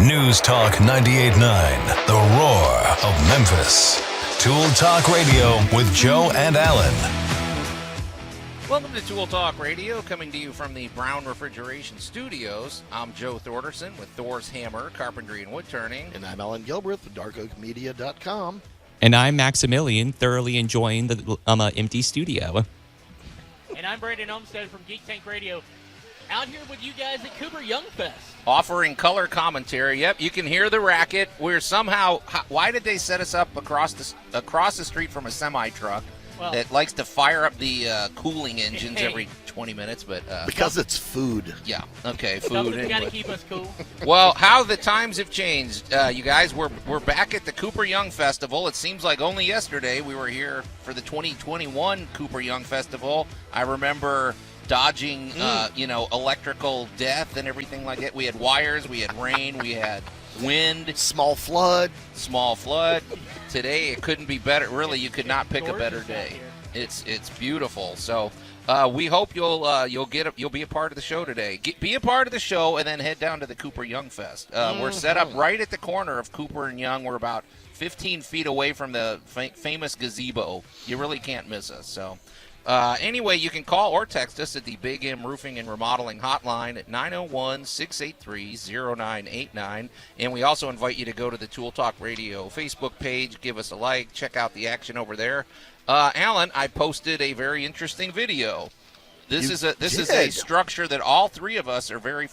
News Talk 98.9, the roar of Memphis. Tool Talk Radio with Joe and Allan. Welcome to Tool Talk Radio, coming to you from the Brown Refrigeration Studios. I'm Joe Thorderson with Thor's Hammer, Carpentry and Wood Turning. And I'm Allan Gilbreth with darkoakmedia.com. And I'm Maximilian, thoroughly enjoying the empty studio. And I'm Brandon Olmstead from Geek Tank Radio, out here with you guys at Cooper Young Fest. Offering color commentary. Yep, you can hear the racket. We're somehow, why did they set us up across the street from a semi-truck that likes to fire up the cooling engines every 20 minutes? But because it's food. Yeah, okay, food. Something's got to keep us cool. Well, how the times have changed. You guys, we're back at the Cooper Young Festival. It seems like only yesterday we were here for the 2021 Cooper Young Festival. I remember dodging, electrical death and everything like that. We had wires, we had rain, we had wind. Small flood. Today, it couldn't be better. Really, you could not pick a better day. It's beautiful. So we hope you'll be a part of the show today. Be a part of the show and then head down to the Cooper Young Fest. We're set up right at the corner of Cooper and Young. We're about 15 feet away from the famous gazebo. You really can't miss us. So. Anyway, you can call or text us at the Big M Roofing and Remodeling hotline at 901-683-0989. And we also invite you to go to the Tool Talk Radio Facebook page, give us a like, check out the action over there. Allan, I posted a very interesting video. This is a structure that all four of us are very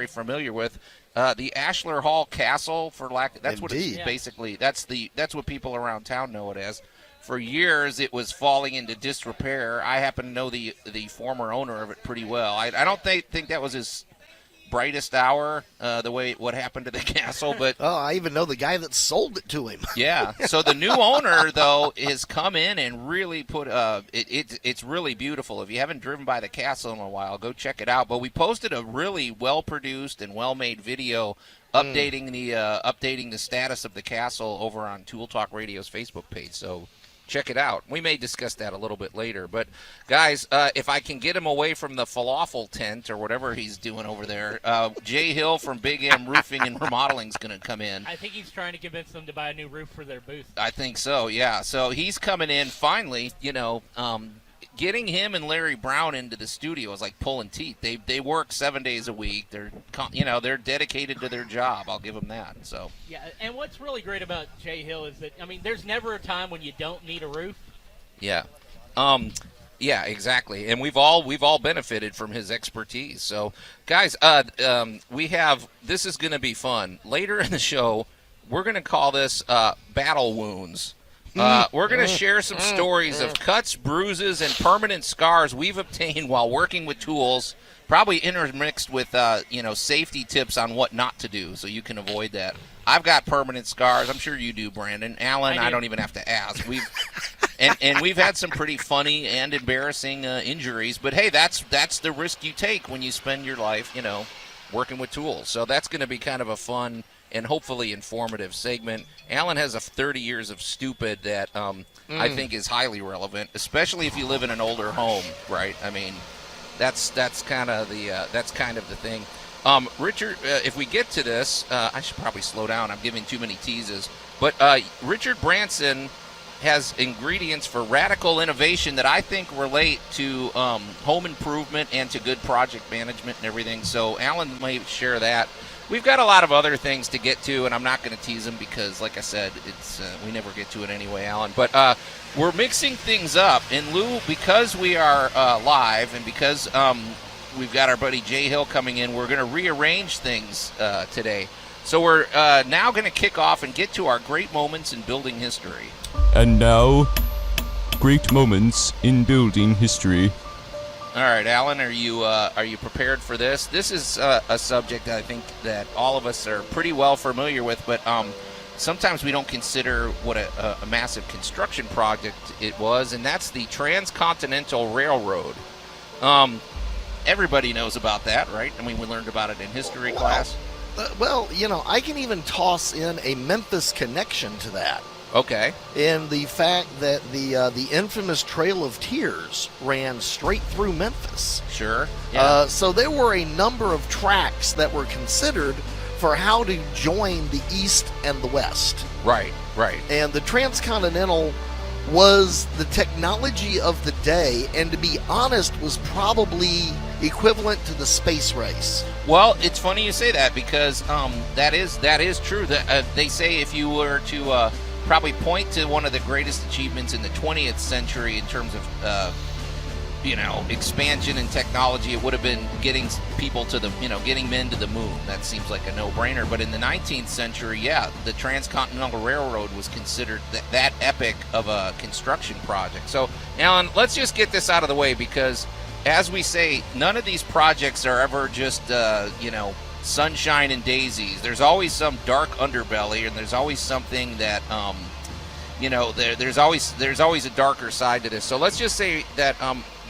familiar with. The Ashler Hall Castle, that's what it's basically. That's what people around town know it as. For years, it was falling into disrepair. I happen to know the former owner of it pretty well. I don't think that was his brightest hour, what happened to the castle. But I even know the guy that sold it to him. Yeah. So the new owner, though, has come in and really put it's really beautiful. If you haven't driven by the castle in a while, go check it out. But we posted a really well-produced and well-made video updating the status of the castle over on Tool Talk Radio's Facebook page. So check it out. We may discuss that a little bit later. But, guys, if I can get him away from the falafel tent or whatever he's doing over there, Jay Hill from Big M Roofing and Remodeling is going to come in. I think he's trying to convince them to buy a new roof for their booth. I think so, yeah. So he's coming in finally, getting him and Larry Brown into the studio is like pulling teeth. They work 7 days a week. They're dedicated to their job. I'll give them that. So yeah, and what's really great about Jay Hill is that there's never a time when you don't need a roof. Yeah, yeah, exactly. And we've all benefited from his expertise. So guys, this is going to be fun. Later in the show, we're going to call this Battle Wounds. We're going to share some stories of cuts, bruises, and permanent scars we've obtained while working with tools, probably intermixed with, safety tips on what not to do so you can avoid that. I've got permanent scars. I'm sure you do, Brandon. Allan, I don't even have to ask. We've had some pretty funny and embarrassing injuries. But, hey, that's the risk you take when you spend your life, working with tools. So that's going to be kind of a fun and hopefully informative segment. Allan has 30 years of stupid that I think is highly relevant, especially if you live in an older home, right? That's kind of the thing. Richard, if we get to this, I should probably slow down. I'm giving too many teases. But Richard Branson has ingredients for radical innovation that I think relate to home improvement and to good project management and everything. So Allan may share that. We've got a lot of other things to get to, and I'm not going to tease them because, like I said, we never get to it anyway, Allan. But we're mixing things up. In lieu, because we are live and because we've got our buddy Jay Hill coming in, we're going to rearrange things today. So we're now going to kick off and get to our great moments in building history. And now, great moments in building history. All right, Allan, are you prepared for this? This is a subject that I think that all of us are pretty well familiar with, but sometimes we don't consider what a massive construction project it was, and that's the Transcontinental Railroad. Everybody knows about that, right? We learned about it in history class. I can even toss in a Memphis connection to that. Okay. And the fact that the infamous Trail of Tears ran straight through Memphis. Sure. Yeah. So there were a number of tracks that were considered for how to join the East and the West. Right. And the Transcontinental was the technology of the day, and to be honest, was probably equivalent to the space race. Well, it's funny you say that because that is true. That they say if you were to probably point to one of the greatest achievements in the 20th century in terms of expansion and technology, it would have been getting people to the getting men to the moon. That seems like a no-brainer. But in the 19th century, the Transcontinental Railroad was considered that epic of a construction project. So, Alan, let's just get this out of the way because, as we say, none of these projects are ever just sunshine and daisies. There's always some dark underbelly, and there's always something that there's always a darker side to this. So let's just say that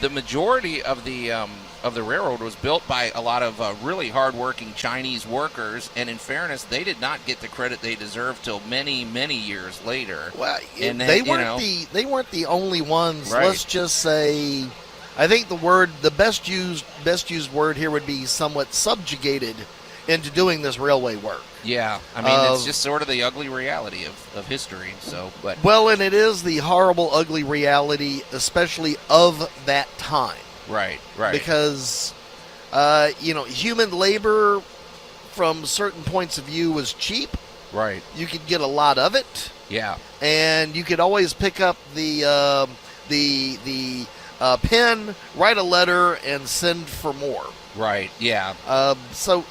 the majority of the railroad was built by a lot of really hardworking Chinese workers, and in fairness, they did not get the credit they deserved till many, many years later. Well, and they weren't the only ones. Right. Let's just say, I think the best used word here would be somewhat subjugated into doing this railway work. Yeah, I mean, it's just sort of the ugly reality of history. So, well, and it is the horrible, ugly reality, especially of that time. Right. Because, human labor from certain points of view was cheap. Right. You could get a lot of it. Yeah. And you could always pick up the pen, write a letter, and send for more. Right. Yeah. So,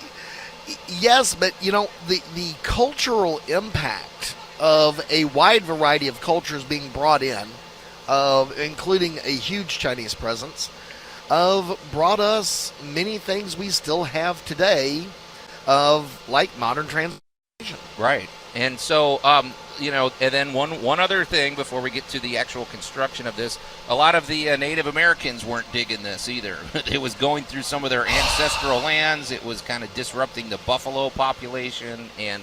yes, but the cultural impact of a wide variety of cultures being brought in, including a huge Chinese presence, brought us many things we still have today, like modern transportation. Right. And so, and then one other thing before we get to the actual construction of this, a lot of the Native Americans weren't digging this either. It was going through some of their ancestral lands. It was kind of disrupting the buffalo population, and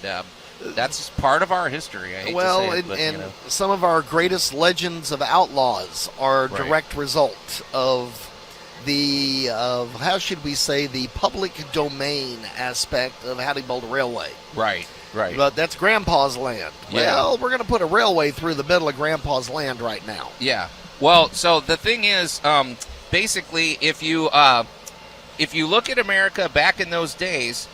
that's part of our history. I hate to say it, but, some of our greatest legends of outlaws are Right. direct result of how should we say, the public domain aspect of how to build a railway. Right. But that's Grandpa's land. Yeah. Well, we're going to put a railway through the middle of Grandpa's land right now. Yeah. Well, so the thing is, basically, if you look at America back in those days,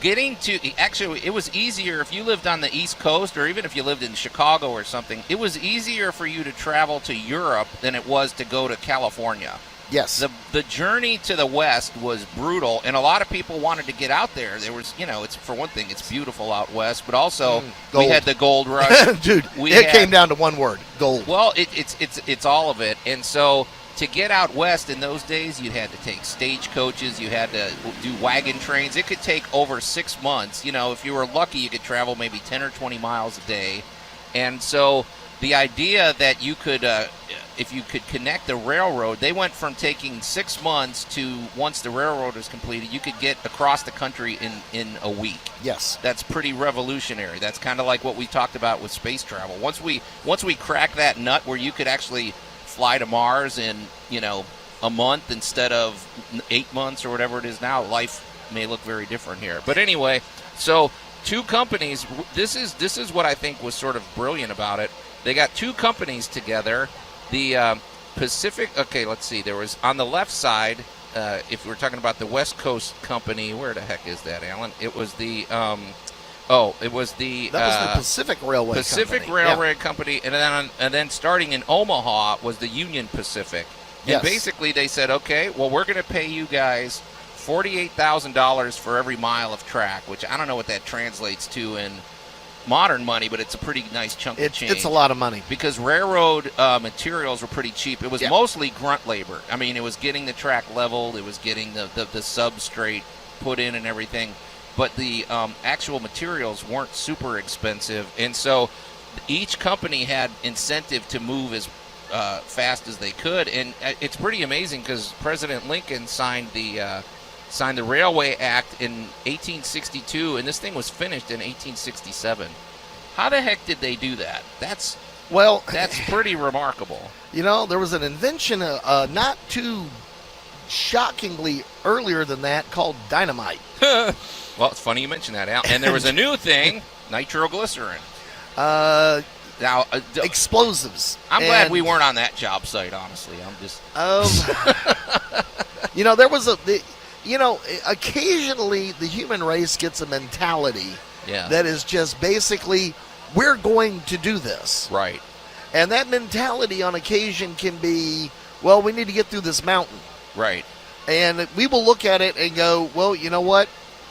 it was easier if you lived on the East Coast, or even if you lived in Chicago or something. It was easier for you to travel to Europe than it was to go to California. Yes. The journey to the West was brutal, and a lot of people wanted to get out there. There was, it's, for one thing, it's beautiful out West, but also we had the gold rush. Dude, it came down to one word, gold. Well, it's all of it. And so to get out West in those days, you had to take stagecoaches, you had to do wagon trains. It could take over 6 months. If you were lucky, you could travel maybe 10 or 20 miles a day. And so the idea that you could, if you could connect the railroad, they went from taking 6 months to, once the railroad was completed, you could get across the country in a week. Yes. That's pretty revolutionary. That's kind of like what we talked about with space travel. Once we crack that nut where you could actually fly to Mars in, a month instead of 8 months or whatever it is now, life may look very different here. But anyway, so two companies, this is what I think was sort of brilliant about it. They got two companies together. The Pacific, okay, let's see. There was, on the left side, if we're talking about the West Coast company, where the heck is that, Alan? It was the, that was the Pacific Railway Pacific Company. Railroad Company, and then starting in Omaha was the Union Pacific. And Yes. basically they said, okay, well, we're going to pay you guys $48,000 for every mile of track, which I don't know what that translates to in modern money, but it's a pretty nice chunk of change. It's a lot of money. Because railroad materials were pretty cheap. It was mostly grunt labor. I mean, it was getting the track leveled, it was getting the substrate put in and everything, but the actual materials weren't super expensive, and so each company had incentive to move as fast as they could. And it's pretty amazing because President Lincoln signed the Railway Act in 1862, and this thing was finished in 1867. How the heck did they do that? That's pretty remarkable. There was an invention not too shockingly earlier than that, called dynamite. Well, it's funny you mentioned that, Al. And there was a new thing, nitroglycerin. Now, Explosives. I'm glad we weren't on that job site, honestly. I'm just... there was occasionally the human race gets a mentality that is just basically, we're going to do this. Right. And that mentality on occasion can be, well, we need to get through this mountain. Right. And we will look at it and go, well, you know what?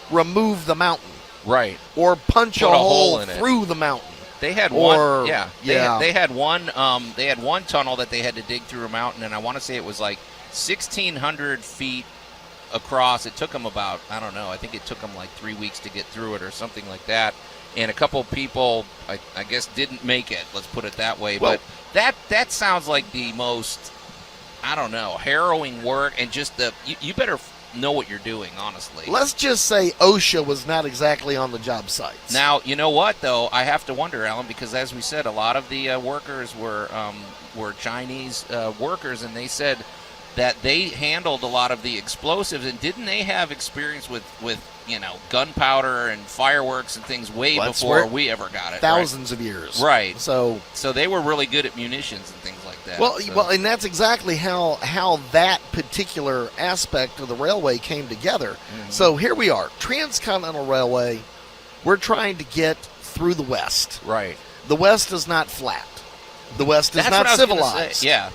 Remove the mountain. Right. Or punch Put a a hole hole in it. through the mountain. They had Or- one. Yeah. yeah. They had one. They had one tunnel that they had to dig through a mountain, and I want to say it was like 1,600 feet across. It took them about, I don't know. I think it took them like 3 weeks to get through it or something like that. And a couple people, I guess, didn't make it. Let's put it that way. Well- But that sounds like the most, I don't know, harrowing work, and just you better know what you're doing, honestly. Let's just say OSHA was not exactly on the job sites. Now, you know what, though? I have to wonder, Alan, because as we said, a lot of the workers were Chinese workers, and they said that they handled a lot of the explosives, and didn't they have experience with gunpowder and fireworks and things way before we ever got it? Thousands of years. Right. So they were really good at munitions and things like that. Well, and that's exactly how that particular aspect of the railway came together. Mm-hmm. So here we are, Transcontinental Railway. We're trying to get through the West. Right. The West is not flat. The West is That's not what I was gonna civilized. say. Yeah.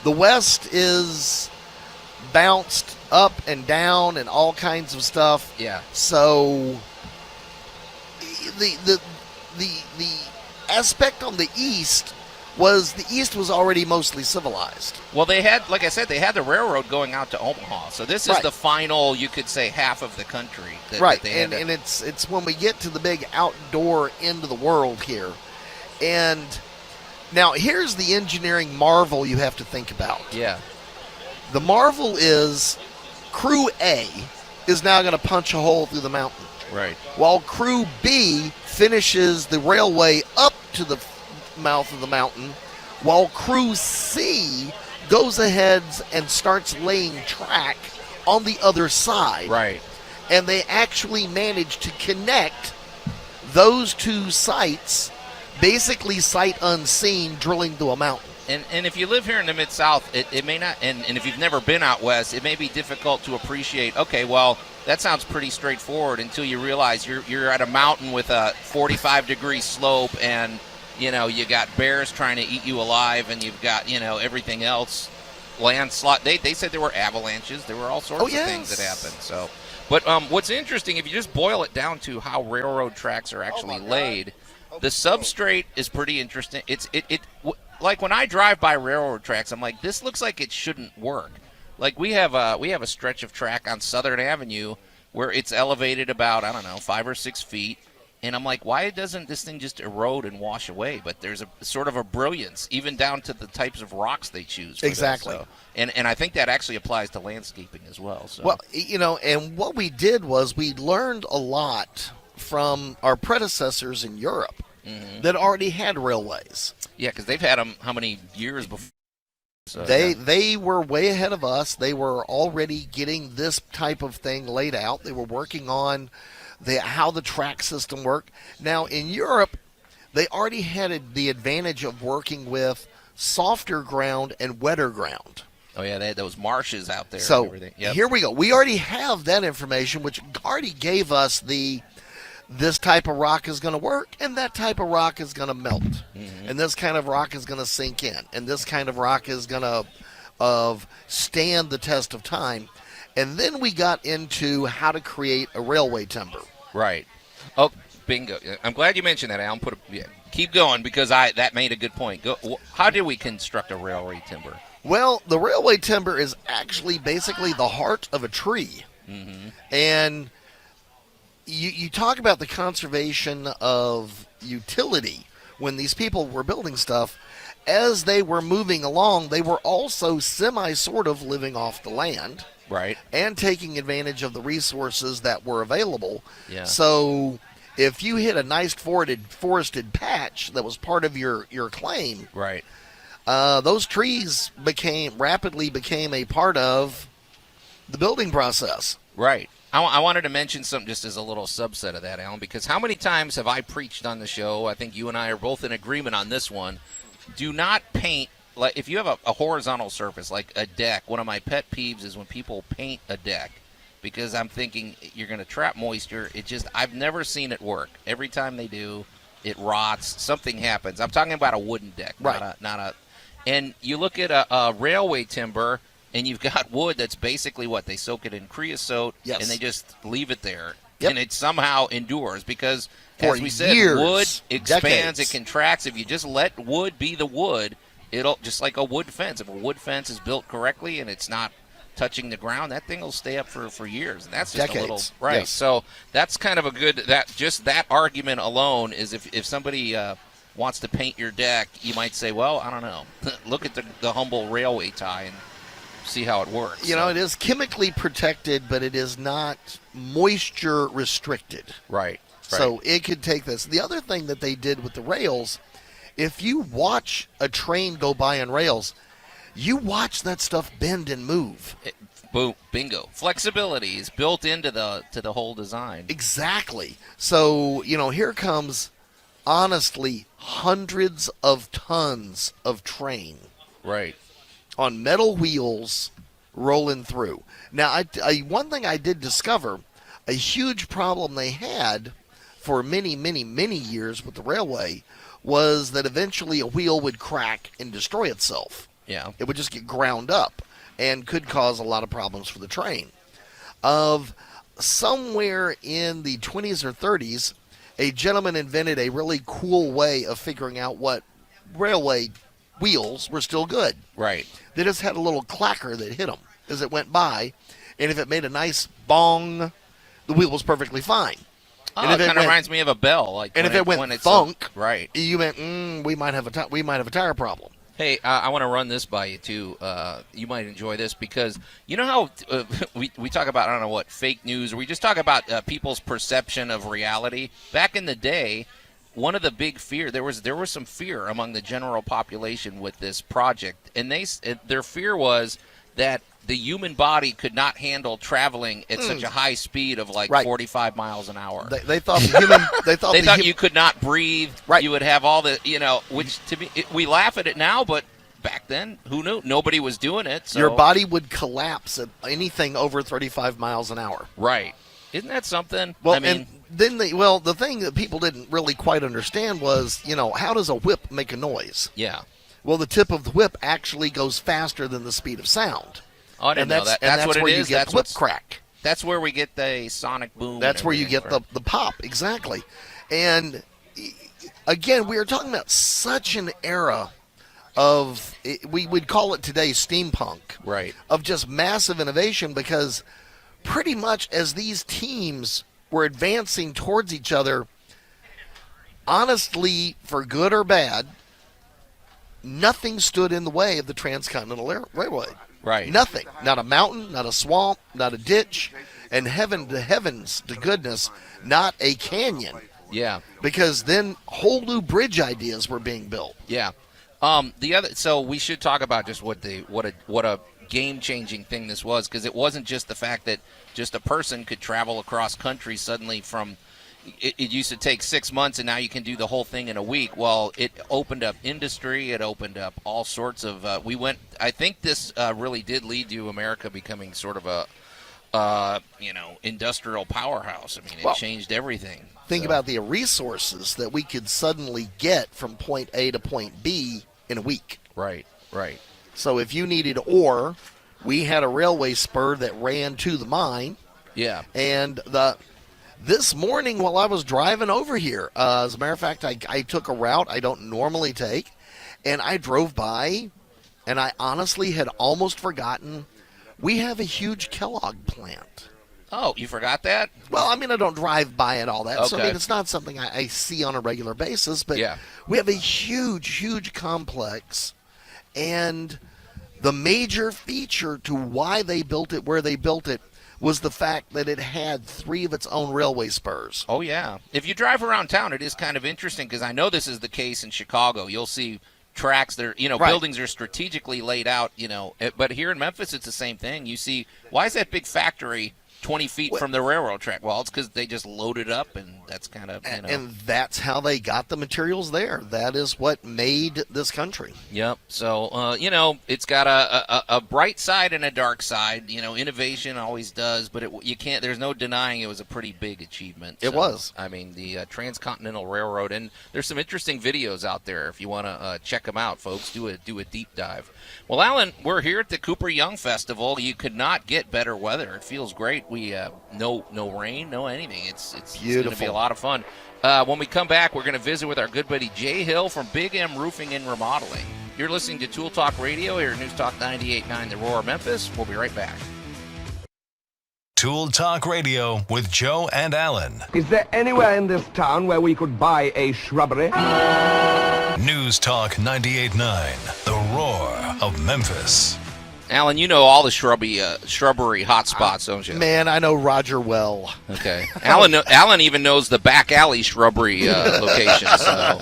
The West is bounced up and down and all kinds of stuff. Yeah. So the aspect on the East was already mostly civilized. Well, they had, like I said, they had the railroad going out to Omaha. So this is Right. the final, you could say, half of the country. Right, That they had and it's when we get to the big outdoor end of the world here. And now here's the engineering marvel you have to think about. Yeah. The marvel is Crew A is now going to punch a hole through the mountain, Right. while Crew B finishes the railway up to the mouth of the mountain, while Crew C goes ahead and starts laying track on the other side. Right. And they actually manage to connect those two sites, basically sight unseen, drilling through a mountain. And if you live here in the Mid-South, it may not, and if you've never been out west, it may be difficult to appreciate, okay, well, that sounds pretty straightforward until you realize you're at a mountain with a 45-degree slope, and, you got bears trying to eat you alive, and you've got, everything else. Landslide. They said there were avalanches. There were all sorts of things that happened. So, but what's interesting, if you just boil it down to how railroad tracks are actually laid, the substrate is pretty interesting. Like when I drive by railroad tracks, I'm like, this looks like it shouldn't work. Like we have a stretch of track on Southern Avenue where it's elevated about, I don't know, 5 or 6 feet. And I'm like, why doesn't this thing just erode and wash away? But there's a sort of a brilliance, even down to the types of rocks they choose. For Exactly. This, so. And I think that actually applies to landscaping as well. So. Well, and what we did was we learned a lot from our predecessors in Europe that already had railways. Yeah, because they've had them how many years before? So, They were way ahead of us. They were already getting this type of thing laid out. They were working on how the track system worked. Now, in Europe, they already had the advantage of working with softer ground and wetter ground. Oh, yeah, they had those marshes out there. So and everything. Yep. here we go. We already have that information, which already gave us this type of rock is going to work, and that type of rock is going to melt, and this kind of rock is going to sink in, and this kind of rock is going to stand the test of time. And then we got into how to create a railway timber. Right. Oh, bingo. I'm glad you mentioned that, Alan. Keep going, because that made a good point. How do we construct a railway timber? Well, the railway timber is actually basically the heart of a tree. And you talk about the conservation of utility. When these people were building stuff, as they were moving along, they were also sort of living off the land. Right. And taking advantage of the resources that were available. Yeah. So if you hit a nice forested patch that was part of your claim, Right. those trees rapidly became a part of the building process. Right. I wanted to mention something just as a little subset of that, Alan, because how many times have I preached on the show? I think you and I are both in agreement on this one. Do not paint, like if you have a horizontal surface, like a deck, one of my pet peeves is when people paint a deck, because I'm thinking you're going to trap moisture. I've never seen it work. Every time they do, it rots. Something happens. I'm talking about a wooden deck, right? And you look at a railway timber, and you've got wood that's basically what they soak it in creosote, yes, and they just leave it there, yep, and it somehow endures because, for as we said, years, wood expands, decades. it contracts. If you just let wood be the wood, it'll just like a wood fence. If a wood fence is built correctly and it's not touching the ground, that thing will stay up for years, and that's just decades. a little right. Yes. So that's kind of a good that argument alone is if somebody wants to paint your deck, you might say, well, I don't know, look at the humble railway tie and see how it works. You know, it is chemically protected, but it is not moisture restricted. Right. So it could take this. The other thing that they did with the rails, if you watch a train go by on rails, you watch that stuff bend and move. Boom, bingo. Flexibility is built into the whole design. Exactly. So, here comes, honestly, hundreds of tons of train. Right. On metal wheels rolling through. Now, one thing I did discover, a huge problem they had for many, many, many years with the railway was that eventually a wheel would crack and destroy itself. Yeah. It would just get ground up and could cause a lot of problems for the train. Of somewhere in the 20s or 30s, a gentleman invented a really cool way of figuring out what railway wheels were still good. Right. They just had a little clacker that hit them as it went by, and if it made a nice bong, the wheel was perfectly fine. Oh, it kind of reminds me of a bell. Like, and if it went thunk, right, you went, we might have a tire problem. Hey, I want to run this by you too. You might enjoy this because you know how we talk about, I don't know what, fake news, or we just talk about people's perception of reality. Back in the day, one of the big there was some fear among the general population with this project, and their fear was that the human body could not handle traveling at such a high speed of like 45 miles an hour. They thought the human. They thought you could not breathe. Right. You would have all the which to me we laugh at it now, but back then, who knew? Nobody was doing it. So. Your body would collapse at anything over 35 miles an hour. Right. Isn't that something? Well, I mean, and then the thing that people didn't really quite understand was, how does a whip make a noise? Yeah. Well, the tip of the whip actually goes faster than the speed of sound. Oh, I didn't know that. That's what it where is. You get That's whip crack. That's where we get the sonic boom. That's where you get the pop, exactly. And again, we are talking about such an era of, we would call it today steampunk, right? Of just massive innovation, because pretty much as these teams were advancing towards each other, honestly, for good or bad, nothing stood in the way of the Transcontinental Railroad. Right. Nothing. Not a mountain, not a swamp, not a ditch, and heavens to goodness, not a canyon. Yeah. Because then whole new bridge ideas were being built. Yeah. So we should talk about just what a game-changing thing this was, because it wasn't just the fact that just a person could travel across country suddenly from. It used to take 6 months, and now you can do the whole thing in a week. Well, it opened up industry. It opened up all sorts of. I think this really did lead to America becoming sort of a, industrial powerhouse. I mean, it changed everything. Think about the resources that we could suddenly get from point A to point B in a week. Right. So if you needed ore, we had a railway spur that ran to the mine. Yeah. And this morning while I was driving over here, as a matter of fact, I took a route I don't normally take, and I drove by, and I honestly had almost forgotten we have a huge Kellogg plant. Oh, you forgot that? Well, I mean, I don't drive by it all that, okay. So I mean, it's not something I see on a regular basis, but yeah. We have a huge complex, and the major feature to why they built it where they built it was the fact that it had 3 of its own railway spurs. Oh, yeah. If you drive around town, it is kind of interesting, because I know this is the case in Chicago. You'll see tracks. They're Right. buildings are strategically laid out. But here in Memphis, it's the same thing. You see, why is that big factory 20 feet from the railroad track? Well, it's because they just loaded up, and that's kind of And that's how they got the materials there. That is what made this country. Yep. So, it's got a bright side and a dark side. Innovation always does, but you can't. There's no denying it was a pretty big achievement. It was. I mean, the Transcontinental Railroad, and there's some interesting videos out there if you want to check them out, folks. Do a deep dive. Well, Allan, we're here at the Cooper Young Festival. You could not get better weather. It feels great. We no rain, no anything. It's going to be a lot of fun. When we come back, we're going to visit with our good buddy Jay Hill from Big M Roofing and Remodeling. You're listening to Tool Talk Radio here at News Talk 98.9 The Roar Memphis. We'll be right back. Tool Talk Radio with Joe and Allan. Is there anywhere in this town where we could buy a shrubbery? News Talk 98.9 The Roar of Memphis. Allan, you know all the shrubbery hot spots, don't you? Man, I know Roger well. Okay. Allan even knows the back alley shrubbery location. So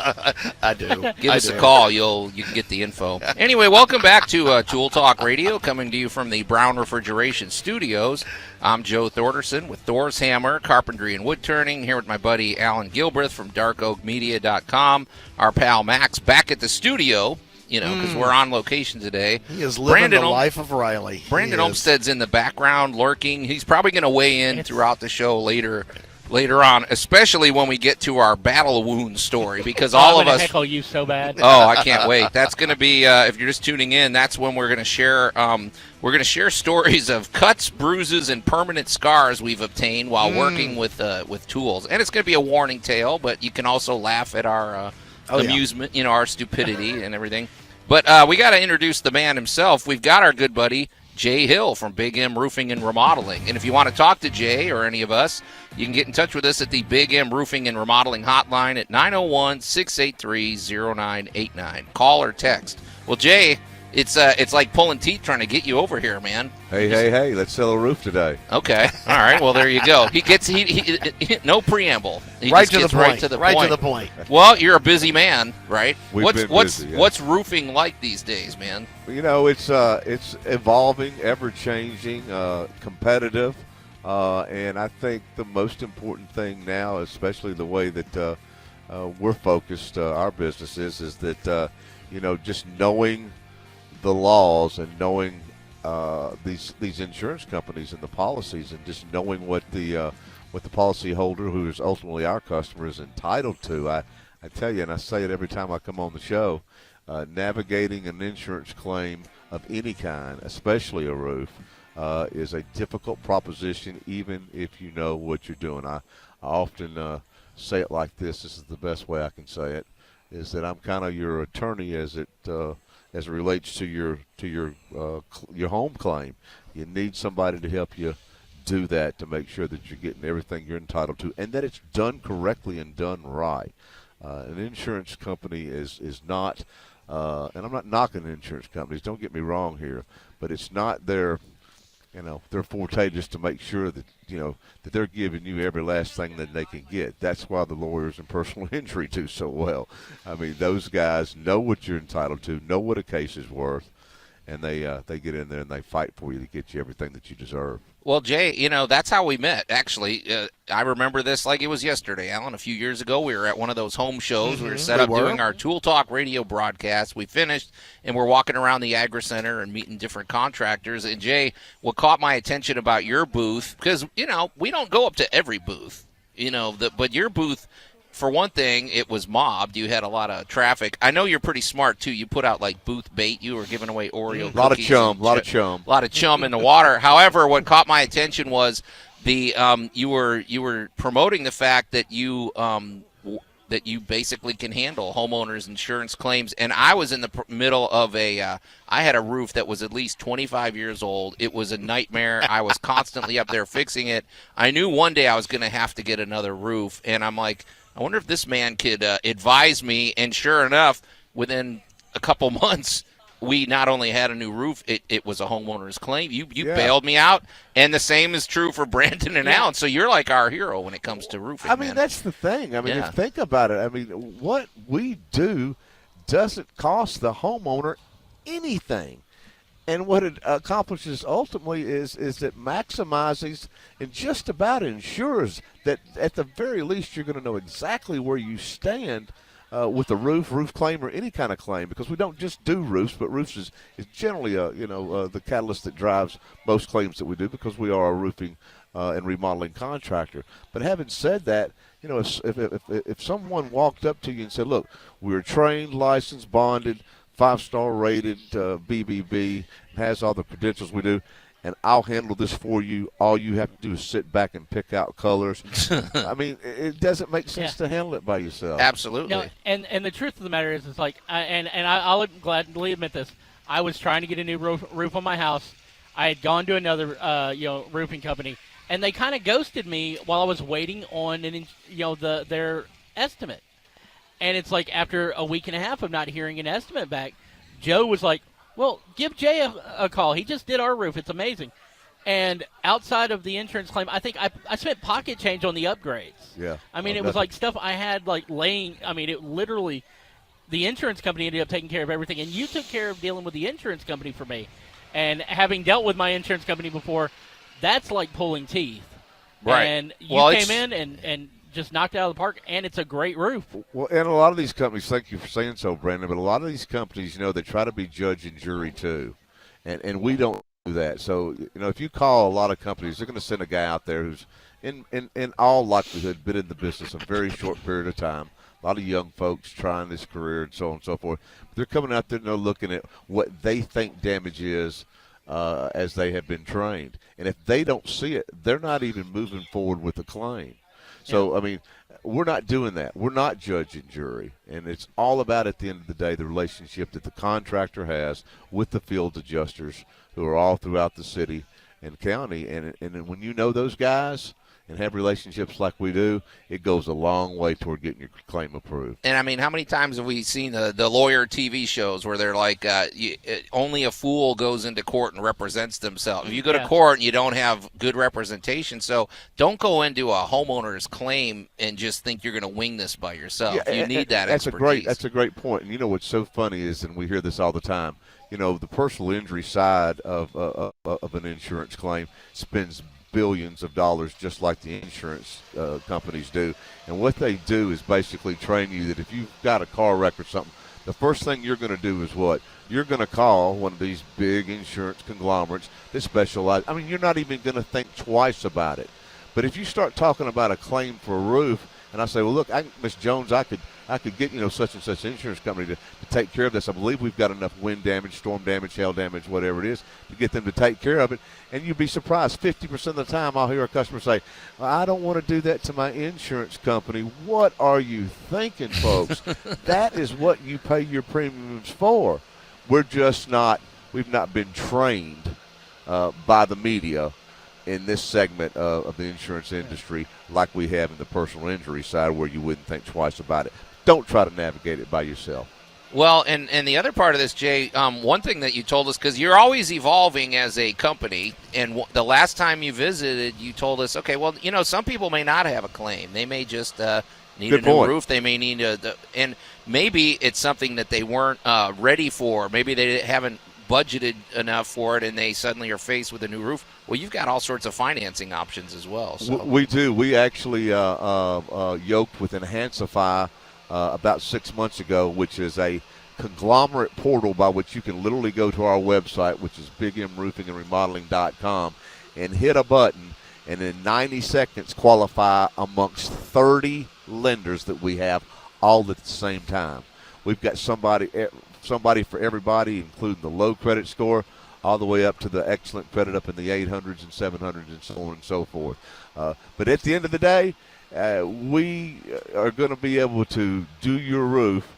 I do. Give us a call. You can get the info. Anyway, welcome back to Tool Talk Radio, coming to you from the Brown Refrigeration Studios. I'm Joe Thorderson with Thor's Hammer, Carpentry and Wood Turning, here with my buddy Allan Gilbreth from DarkOakMedia.com. Our pal Max back at the studio, because we're on location today. He is living the life of Riley. Brandon Olmstead's in the background lurking. He's probably going to weigh in throughout the show later on, especially when we get to our battle wound story, because all of us heckle you so bad. Oh, I can't wait. That's going to be if you're just tuning in, that's when we're going to share stories of cuts, bruises, and permanent scars we've obtained while working with tools. And it's going to be a warning tale, but you can also laugh at our amusement, our stupidity and everything. But we got to introduce the man himself. We've got our good buddy Jay Hill from Big M Roofing and Remodeling. And if you want to talk to Jay or any of us, you can get in touch with us at the Big M Roofing and Remodeling hotline at 901-683-0989. Call or text. Well, Jay, it's like pulling teeth trying to get you over here, man. Hey, let's sell a roof today. Okay. All right. Well, there you go. He no preamble. He right just to gets the point. Right to the right point. to the point. Well, you're a busy man, right? We've been busy, yeah. What's roofing like these days, man? It's evolving, ever changing, competitive, and I think the most important thing now, especially the way that we're focused, our business is that just knowing the laws and knowing these insurance companies and the policies, and just knowing what the policyholder, who is ultimately our customer, is entitled to. I tell you, and I say it every time I come on the show, navigating an insurance claim of any kind, especially a roof, is a difficult proposition, even if you know what you're doing. I often say it like this. This is the best way I can say it, is that I'm kind of your attorney as it relates to your home claim. You need somebody to help you do that, to make sure that you're getting everything you're entitled to, and that it's done correctly and done right. An insurance company is not, and I'm not knocking insurance companies, don't get me wrong here, but it's not their forte just to make sure that that they're giving you every last thing that they can get. That's why the lawyers in personal injury do so well. I mean, those guys know what you're entitled to, know what a case is worth, and they get in there and they fight for you to get you everything that you deserve. Well, Jay, that's how we met, actually. I remember this like it was yesterday, Allan. A few years ago, we were at one of those home shows. Mm-hmm. We were set up doing our Tool Talk radio broadcast. We finished, and we're walking around the Agri Center and meeting different contractors. And, Jay, what caught my attention about your booth, because, we don't go up to every booth, but your booth, for one thing, it was mobbed. You had a lot of traffic. I know you're pretty smart, too. You put out, like, booth bait. You were giving away Oreo cookies. A lot of chum. A lot of chum in the water. However, what caught my attention was the you were promoting the fact that you basically can handle homeowners' insurance claims. And I was in the middle of I had a roof that was at least 25 years old. It was a nightmare. I was constantly up there fixing it. I knew one day I was going to have to get another roof. And I'm like, I wonder if this man could advise me. And sure enough, within a couple months, we not only had a new roof, it was a homeowner's claim. You bailed me out. And the same is true for Brandon and Allan. So you're like our hero when it comes to roofing. I mean, that's the thing. I mean, if you think about it, I mean, what we do doesn't cost the homeowner anything. And what it accomplishes ultimately is it maximizes and just about ensures that at the very least you're going to know exactly where you stand with a roof claim, or any kind of claim, because we don't just do roofs, but roofs is generally the catalyst that drives most claims that we do, because we are a roofing and remodeling contractor. But having said that, if someone walked up to you and said, "Look, we're trained, licensed, bonded, 5-star rated, BBB, has all the credentials we do, and I'll handle this for you. All you have to do is sit back and pick out colors." I mean, it doesn't make sense to handle it by yourself. Absolutely. No, and the truth of the matter is, it's like, I'll gladly admit this. I was trying to get a new roof on my house. I had gone to another roofing company, and they kind of ghosted me while I was waiting on their estimate. And it's like, after a week and a half of not hearing an estimate back, Joe was like, "Well, give Jay a call. He just did our roof. It's amazing." And outside of the insurance claim, I think I spent pocket change on the upgrades. Yeah. I mean, it was like stuff I had laying. I mean, it literally, the insurance company ended up taking care of everything, and you took care of dealing with the insurance company for me. And having dealt with my insurance company before, that's like pulling teeth. Right. And you came in and just knocked it out of the park, and it's a great roof. Well, and a lot of these companies, thank you for saying so, Brandon, but a lot of these companies, they try to be judge and jury too, and we don't do that. So, if you call a lot of companies, they're going to send a guy out there who's, in all likelihood, been in the business a very short period of time. A lot of young folks trying this career and so on and so forth. But they're coming out there and they're looking at what they think damage is as they have been trained. And if they don't see it, they're not even moving forward with the claim. So, I mean, we're not doing that. We're not judge and jury. And it's all about, at the end of the day, the relationship that the contractor has with the field adjusters who are all throughout the city and county. And when you know those guys and have relationships like we do, it goes a long way toward getting your claim approved. And, I mean, how many times have we seen the lawyer TV shows where they're like, only a fool goes into court and represents themselves. If you go to court and you don't have good representation, so don't go into a homeowner's claim and just think you're going to wing this by yourself. You need that expertise. That's a great point. And what's so funny is, and we hear this all the time, the personal injury side of an insurance claim spends billions of dollars just like the insurance companies do. And what they do is basically train you that if you've got a car wreck or something, the first thing you're going to do is what? You're going to call one of these big insurance conglomerates that specialize. I mean, you're not even going to think twice about it. But if you start talking about a claim for a roof, and I say, well, look, Miss Jones, I could get, such and such insurance company to take care of this. I believe we've got enough wind damage, storm damage, hail damage, whatever it is, to get them to take care of it. And you'd be surprised, 50% of the time I'll hear a customer say, well, I don't want to do that to my insurance company. What are you thinking, folks? That is what you pay your premiums for. We've not been trained by the media in this segment of the insurance industry like we have in the personal injury side, where you wouldn't think twice about it. Don't try to navigate it by yourself. Well, and the other part of this, Jay, one thing that you told us, because you're always evolving as a company, and the last time you visited, you told us, okay, well, some people may not have a claim. They may just need a new roof. They may need and maybe it's something that they weren't ready for. Maybe they haven't budgeted enough for it, and they suddenly are faced with a new roof. Well, you've got all sorts of financing options as well. So. We do. We actually yoked with Enhancify about 6 months ago, which is a conglomerate portal by which you can literally go to our website, which is bigmroofingandremodeling.com, and hit a button, and in 90 seconds qualify amongst 30 lenders that we have all at the same time. We've got somebody for everybody, including the low credit score, all the way up to the excellent credit up in the 800s and 700s and so on and so forth. But at the end of the day, we are going to be able to do your roof,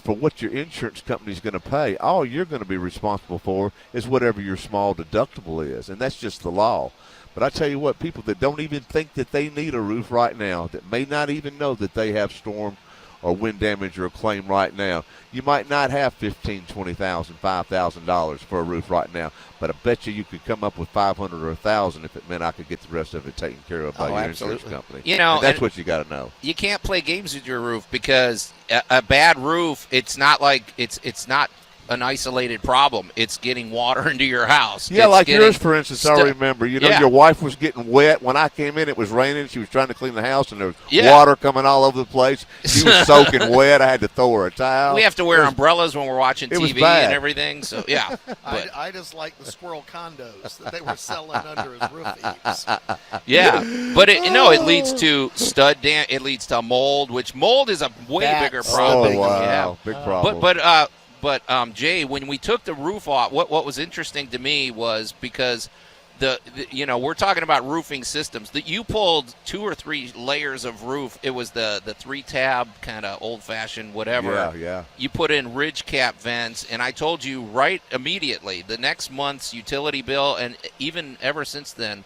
for what your insurance company is going to pay. All you're going to be responsible for is whatever your small deductible is, and that's just the law. But I tell you what, people that don't even think that they need a roof right now, that may not even know that they have storm or wind damage or a claim right now, you might not have $15,000, $20,000, $5,000 for a roof right now. But I bet you could come up with $500 or $1,000 if it meant I could get the rest of it taken care of by your insurance company. You know, and that's what you got to know. You can't play games with your roof because a bad roof, it's not like it's not an isolated problem. It's getting water into your house. Yeah, it's like yours, for instance, I remember. You know, yeah. your wife was getting wet. When I came in, it was raining. She was trying to clean the house, and there was Yeah. water coming all over the place. She was soaking wet. I had to throw her a towel. We have to wear umbrellas when we're watching it was TV bad. and everything. So, yeah. But, I just like the squirrel condos that they were selling under his roof eaves. yeah. But, it leads to it leads to mold, which mold is a way That's bigger problem. Oh, wow. than you have. Big problem. But Jay, when we took the roof off, what was interesting to me was because we're talking about roofing systems. That you pulled 2 or 3 layers of roof. It was the 3-tab kind of old-fashioned whatever. Yeah. You put in ridge cap vents, and I told you right immediately the next month's utility bill, and even ever since then,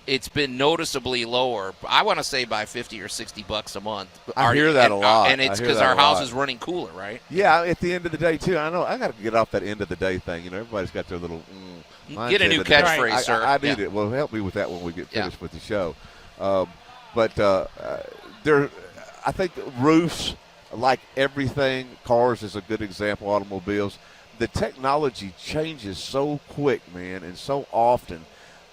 it's been noticeably lower. I want to say by $50 or $60 a month. I hear that a lot. And it's I hear because that our a lot. house is running cooler, right? Yeah, at the end of the day, too. I know I got to get off that end of the day thing. You know, everybody's got their little mindset Get a new of the day. catchphrase, sir. I need Yeah. it. Well, help me with that when we get finished Yeah. with the show. I think that roofs, like everything, cars is a good example, automobiles, the technology changes so quick, man, and so often.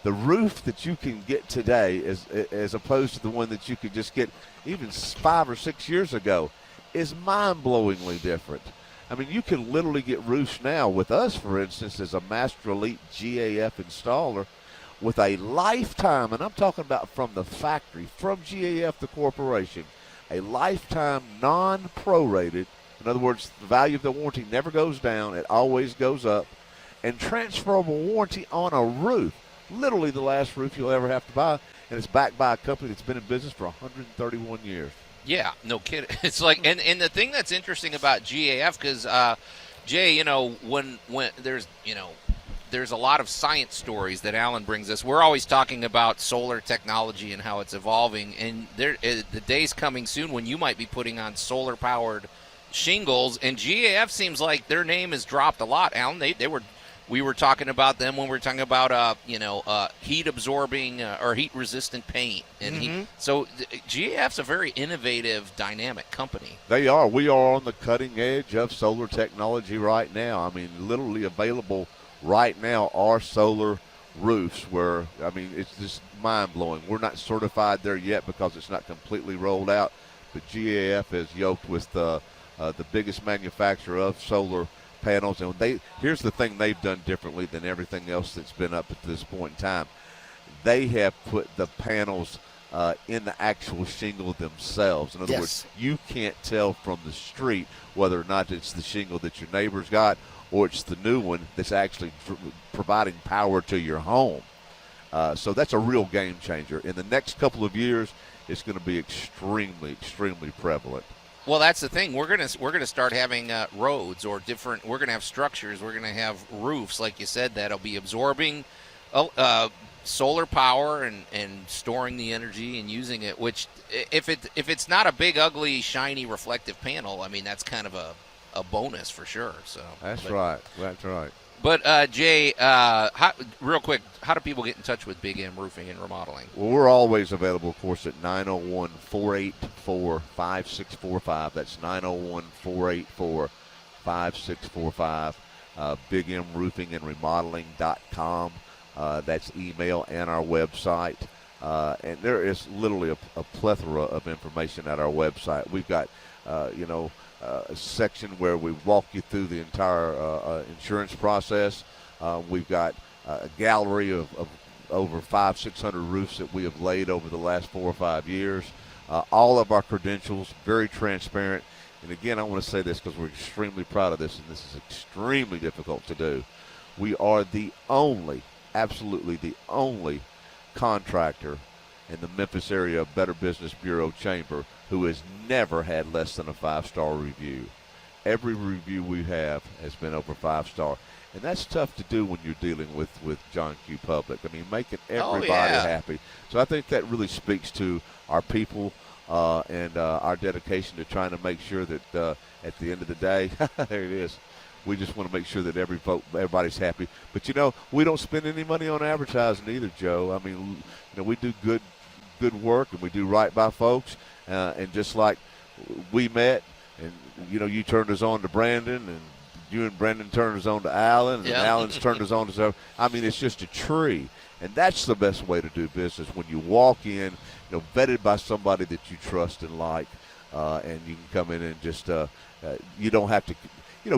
The roof that you can get today, as opposed to the one that you could just get even 5 or 6 years ago, is mind-blowingly different. I mean, you can literally get roofs now with us, for instance, as a Master Elite GAF installer with a lifetime, and I'm talking about from the factory, from GAF, the corporation, a lifetime non-prorated. In other words, the value of the warranty never goes down. It always goes up. And transferable warranty on a roof. Literally the last roof you'll ever have to buy, and it's backed by a company that's been in business for 131 years. Yeah, no kidding. It's like, and the thing that's interesting about GAF, because Jay, when there's a lot of science stories that Allan brings us. We're always talking about solar technology and how it's evolving, and the day's coming soon when you might be putting on solar-powered shingles, and GAF seems like their name has dropped a lot. Allan, we were talking about them when we were talking about heat absorbing or heat resistant paint, and so GAF's a very innovative, dynamic company. They are. We are on the cutting edge of solar technology right now. I mean, literally available right now are solar roofs where, I mean, it's just mind-blowing. We're not certified there yet because it's not completely rolled out, but GAF is yoked with the biggest manufacturer of solar panels, and here's the thing they've done differently than everything else that's been up at this point in time. They have put the panels in the actual shingle themselves. In other words, you can't tell from the street whether or not it's the shingle that your neighbor's got or it's the new one that's actually providing power to your home. So that's a real game changer. In the next couple of years, it's going to be extremely, extremely prevalent. Well, that's the thing. We're gonna start having roads or different. We're gonna have structures. We're gonna have roofs, like you said, that'll be absorbing solar power and storing the energy and using it. Which, if it's not a big, ugly, shiny, reflective panel, I mean, that's kind of a bonus for sure. So That's right. But Jay, real quick, how do people get in touch with Big M Roofing and Remodeling? Well, we're always available, of course, at 901-484-5645. That's 901-484-5645. Big M Roofing and Remodeling.com. That's email and our website. And there is literally a plethora of information at our website. We've got, a section where we walk you through the entire insurance process. We've got a gallery of over 500-600 roofs that we have laid over the last 4 or 5 years. All of our credentials, very transparent. And again, I want to say this because we're extremely proud of this, and this is extremely difficult to do. We are absolutely the only contractor in the Memphis area Better Business Bureau Chamber who has never had less than a 5-star review. Every review we have has been over 5-star. And that's tough to do when you're dealing with John Q. Public. I mean, making everybody happy. So I think that really speaks to our people, and our dedication to trying to make sure that at the end of the day, there it is. We just want to make sure that everybody's happy. But, we don't spend any money on advertising either, Joe. I mean, we do good work, and we do right by folks. And just like we met, and, you turned us on to Brandon, and you and Brandon turned us on to Allan, and Allan's turned us on to so. I mean, it's just a tree. And that's the best way to do business, when you walk in, vetted by somebody that you trust and like, and you can come in and just you don't have to,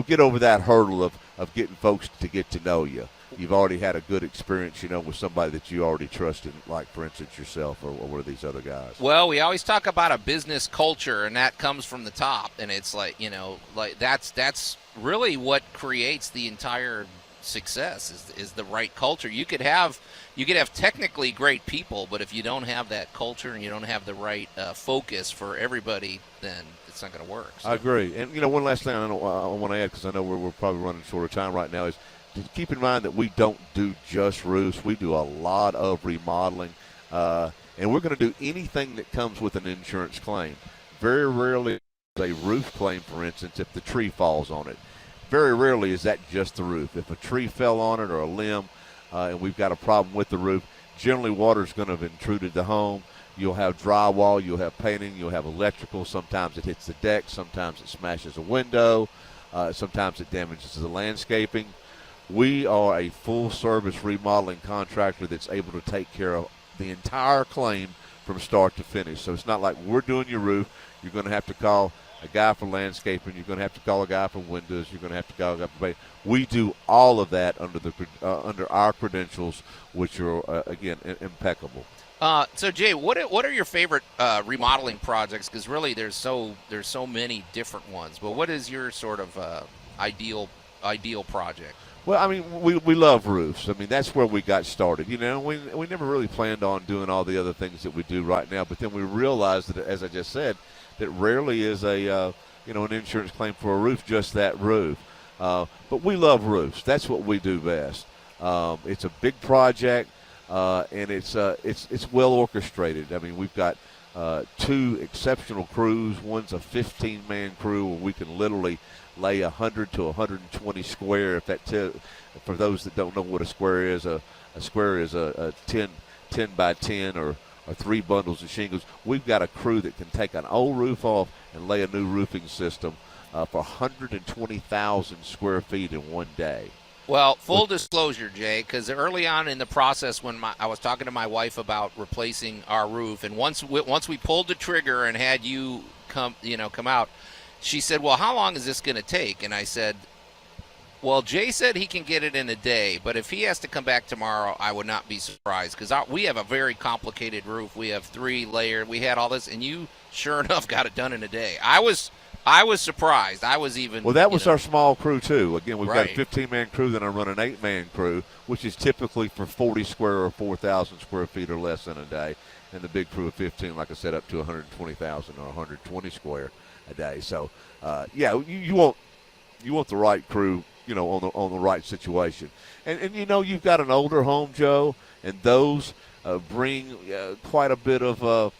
get over that hurdle of getting folks to get to know you. You've already had a good experience, with somebody that you already trusted, like, for instance, yourself or one of these other guys. Well, we always talk about a business culture, and that comes from the top. And it's like, that's really what creates the entire success is the right culture. You could have technically great people, but if you don't have that culture and you don't have the right focus for everybody, then it's not going to work. So. I agree. And, one last thing I want to add, because I know we're probably running short of time right now, is to keep in mind that we don't do just roofs. We do a lot of remodeling, and we're going to do anything that comes with an insurance claim. Very rarely is a roof claim, for instance, if the tree falls on it. Very rarely is that just the roof. If a tree fell on it or a limb, and we've got a problem with the roof, generally water's going to have intruded the home. You'll have drywall, you'll have painting, you'll have electrical. Sometimes it hits the deck, sometimes it smashes a window, sometimes it damages the landscaping. We are a full-service remodeling contractor that's able to take care of the entire claim from start to finish. So it's not like we're doing your roof. You're going to have to call a guy for landscaping. You're going to have to call a guy for windows. You're going to have to call a guy for paint. We do all of that under our credentials, which are, again, impeccable. So Jay, what are your favorite remodeling projects? Because really, there's so many different ones. But what is your sort of ideal project? Well, I mean, we love roofs. I mean, that's where we got started. We never really planned on doing all the other things that we do right now. But then we realized that, as I just said, that rarely is an insurance claim for a roof just that roof. But we love roofs. That's what we do best. It's a big project, and it's well orchestrated. I mean, we've got two exceptional crews. One's a 15-man crew where we can literally lay 100 to 120 square. For those that don't know what a square is a square is a 10 by 10 or 3 bundles of shingles. We've got a crew that can take an old roof off and lay a new roofing system for 120,000 square feet in one day. Well, full disclosure, Jay, because early on in the process when I was talking to my wife about replacing our roof, and once we pulled the trigger and had you come out, she said, well, how long is this going to take? And I said, well, Jay said he can get it in a day, but if he has to come back tomorrow, I would not be surprised, because we have a very complicated roof. We have 3 layers. We had all this, and you, sure enough, got it done in a day. I was surprised. I was even. Well, that was our small crew, too. Again, we've right. got a 15-man crew, then I run an 8-man crew, which is typically for 40 square or 4,000 square feet or less in a day. And the big crew of 15, like I said, up to 120,000 or 120 square a day. So, you want the right crew, on the right situation. And you've got an older home, Joe, and those bring quite a bit of,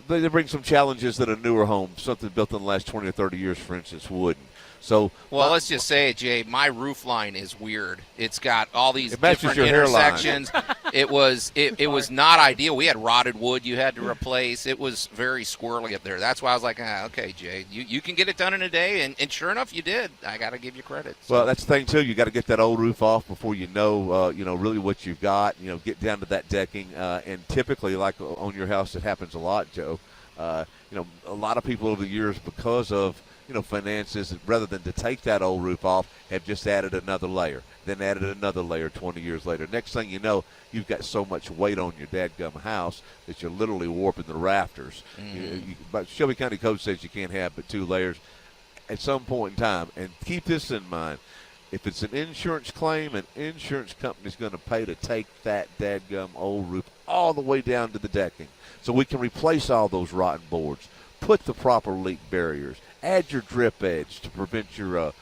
they bring some challenges that a newer home, something built in the last 20 or 30 years, for instance, wouldn't. So, well, let's just say it, Jay. My roof line is weird. It's got all these different your intersections. It was not ideal. We had rotted wood you had to replace. It was very squirrely up there. That's why I was like, okay, Jay, you can get it done in a day, and sure enough, you did. I got to give you credit. So. Well, that's the thing too. You got to get that old roof off before you know really what you've got. Get down to that decking, and typically, like on your house, it happens a lot, Joe. A lot of people over the years, because of finances, rather than to take that old roof off, have just added another layer, then added another layer 20 years later. Next thing you know, you've got so much weight on your dadgum house that you're literally warping the rafters. But Shelby County Code says you can't have but 2 layers at some point in time. And keep this in mind. If it's an insurance claim, an insurance company's going to pay to take that dadgum old roof all the way down to the decking. So we can replace all those rotten boards, put the proper leak barriers, add your drip edge to prevent your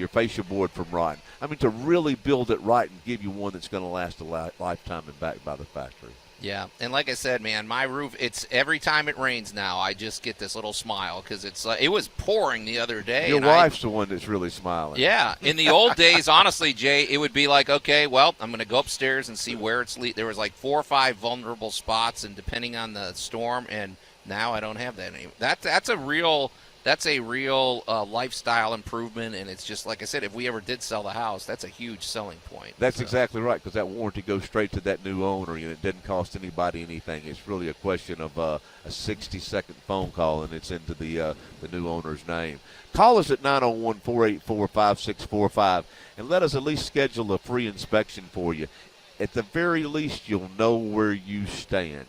fascia board from rotting. I mean, to really build it right and give you one that's going to last a lifetime and backed by the factory. Yeah, and like I said, man, my roof, it's every time it rains now, I just get this little smile because it's like, it was pouring the other day. Your wife's the one that's really smiling. Yeah, in the old days, honestly, Jay, it would be like, okay, well, I'm going to go upstairs and see where it's there was like 4 or 5 vulnerable spots, and depending on the storm, and now I don't have that anymore. That's a real lifestyle improvement, and it's just like I said, if we ever did sell the house, that's a huge selling point. That's exactly right, because that warranty goes straight to that new owner, and it doesn't cost anybody anything. It's really a question of a 60-second phone call, and it's into the new owner's name. Call us at 901-484-5645, and let us at least schedule a free inspection for you. At the very least, you'll know where you stand.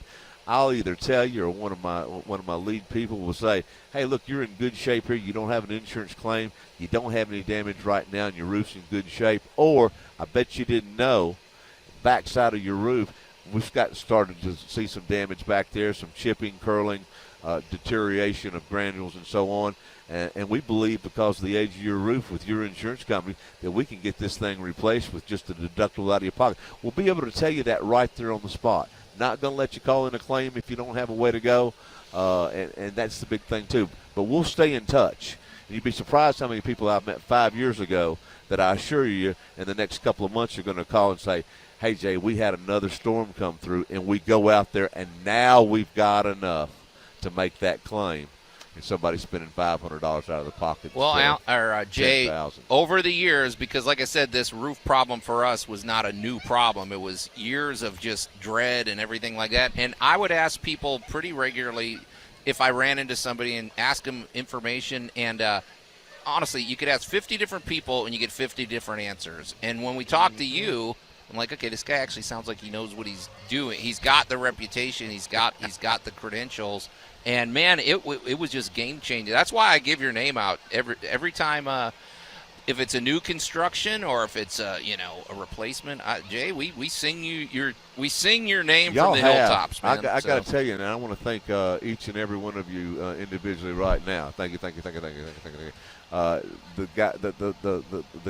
I'll either tell you, or one of my lead people will say, hey, look, you're in good shape here. You don't have an insurance claim. You don't have any damage right now, and your roof's in good shape. Or I bet you didn't know, backside of your roof, we've started to see some damage back there, some chipping, curling, deterioration of granules and so on. And we believe, because of the age of your roof with your insurance company, that we can get this thing replaced with just a deductible out of your pocket. We'll be able to tell you that right there on the spot. Not going to let you call in a claim if you don't have a way to go, and that's the big thing too. But we'll stay in touch. And you'd be surprised how many people I've met 5 years ago that I assure you in the next couple of months are going to call and say, hey, Jay, we had another storm come through, and we go out there, and now we've got enough to make that claim. And somebody's spending $500 out of the pocket. Well, Jay, 10,000. over the years, because like I said, this roof problem for us was not a new problem. It was years of just dread and everything like that. And I would ask people pretty regularly if I ran into somebody and ask them information. And honestly, you could ask 50 different people and you get 50 different answers. And when we talk to you, I'm like, okay, this guy actually sounds like he knows what he's doing. He's got the reputation. He's got the credentials. And, man, it was just game-changing. That's why I give your name out every time, if it's a new construction or if it's a replacement. Jay, we sing your name Y'all from the hilltops, man. I got to tell you, and I want to thank each and every one of you individually right now. Thank you. The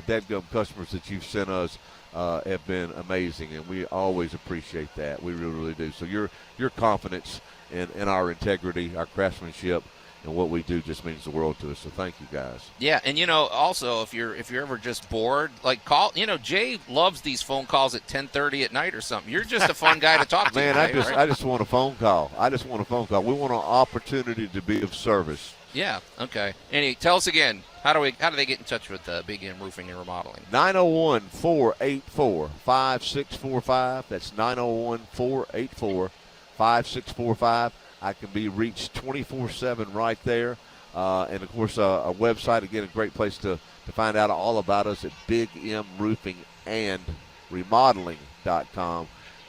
Dadgum customers that you've sent us have been amazing, and we always appreciate that. We really, really do. So your confidence in our integrity, our craftsmanship, and what we do just means the world to us. So thank you, guys. Yeah, and also if you're ever just bored, like call. Jay loves these phone calls at 10:30 at night or something. You're just a fun guy to talk to. Man, right? I just want a phone call. We want an opportunity to be of service. Yeah. Okay. Anyway, tell us again. How do they get in touch with Big M Roofing and Remodeling? 901-484-5645. That's 901-484-5645. I can be reached 24/7 right there. And, of course, a website, again, a great place to find out all about us at Big M Roofing and Remodeling.com.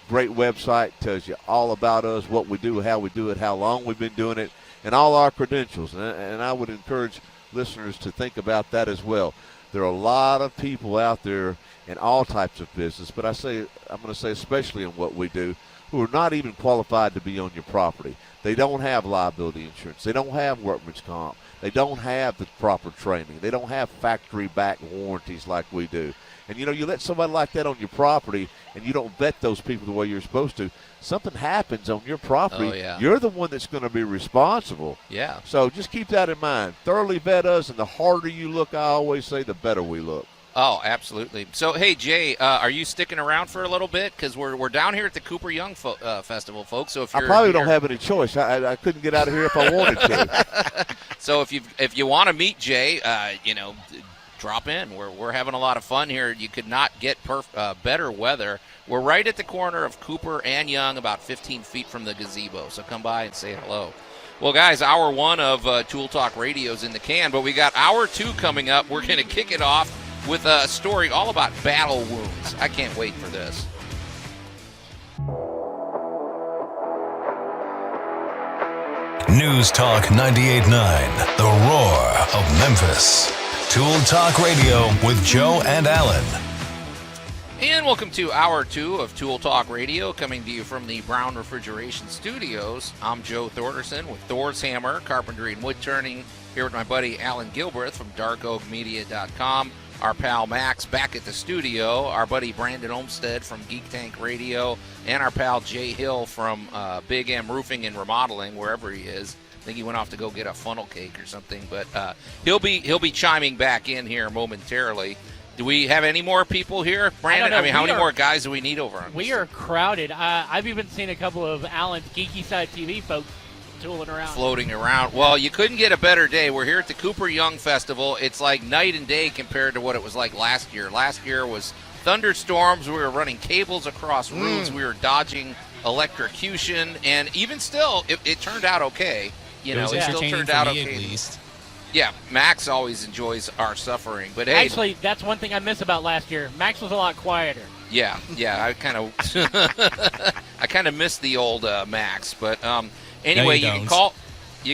Great website, tells you all about us, what we do, how we do it, how long we've been doing it, and all our credentials. And I would encourage listeners to think about that as well. There are a lot of people out there in all types of business, but I'm going to say especially in what we do, who are not even qualified to be on your property. They don't have liability insurance. They don't have workman's comp. They don't have the proper training. They don't have factory-back warranties like we do. And, you let somebody like that on your property and you don't vet those people the way you're supposed to, something happens on your property. Oh, yeah. You're the one that's going to be responsible. Yeah. So just keep that in mind. Thoroughly vet us, and the harder you look, I always say, the better we look. Oh, absolutely. So, hey, Jay, are you sticking around for a little bit? Because we're down here at the Cooper Young Festival, folks. So if you're I probably don't have any choice. I couldn't get out of here if I wanted to. So if you want to meet Jay, drop in. We're having a lot of fun here. You could not get better weather. We're right at the corner of Cooper and Young, about 15 feet from the gazebo. So come by and say hello. Well, guys, hour 1 of Tool Talk Radio is in the can, but we got hour 2 coming up. We're going to kick it off with a story all about battle wounds. I can't wait for this. News Talk 98.9, the roar of Memphis. Tool Talk Radio with Joe and Allan. And welcome to Hour 2 of Tool Talk Radio, coming to you from the Brown Refrigeration Studios. I'm Joe Thorderson with Thor's Hammer, Carpentry and Wood Turning, here with my buddy Allan Gilbreth from darkoakmedia.com. our pal Max back at the studio, our buddy Brandon Olmstead from Geek Tank Radio, and our pal Jay Hill from Big M Roofing and Remodeling, wherever he is. I think he went off to go get a funnel cake or something, but he'll be chiming back in here momentarily. Do we have any more people here, Brandon? I mean, how many more guys do we need over on? We are crowded. I've even seen a couple of Allan's Geeky Side TV folks tooling around. Floating around. Well, you couldn't get a better day. We're here at the Cooper Young Festival. It's like night and day compared to what it was like last year. Last year was thunderstorms. We were running cables across roofs. We were dodging electrocution, and even still, it turned out okay. You know, it still turned out okay. At least. Yeah, Max always enjoys our suffering, but hey, actually, that's one thing I miss about last year. Max was a lot quieter. Yeah, I kind of miss the old Max, but anyway, you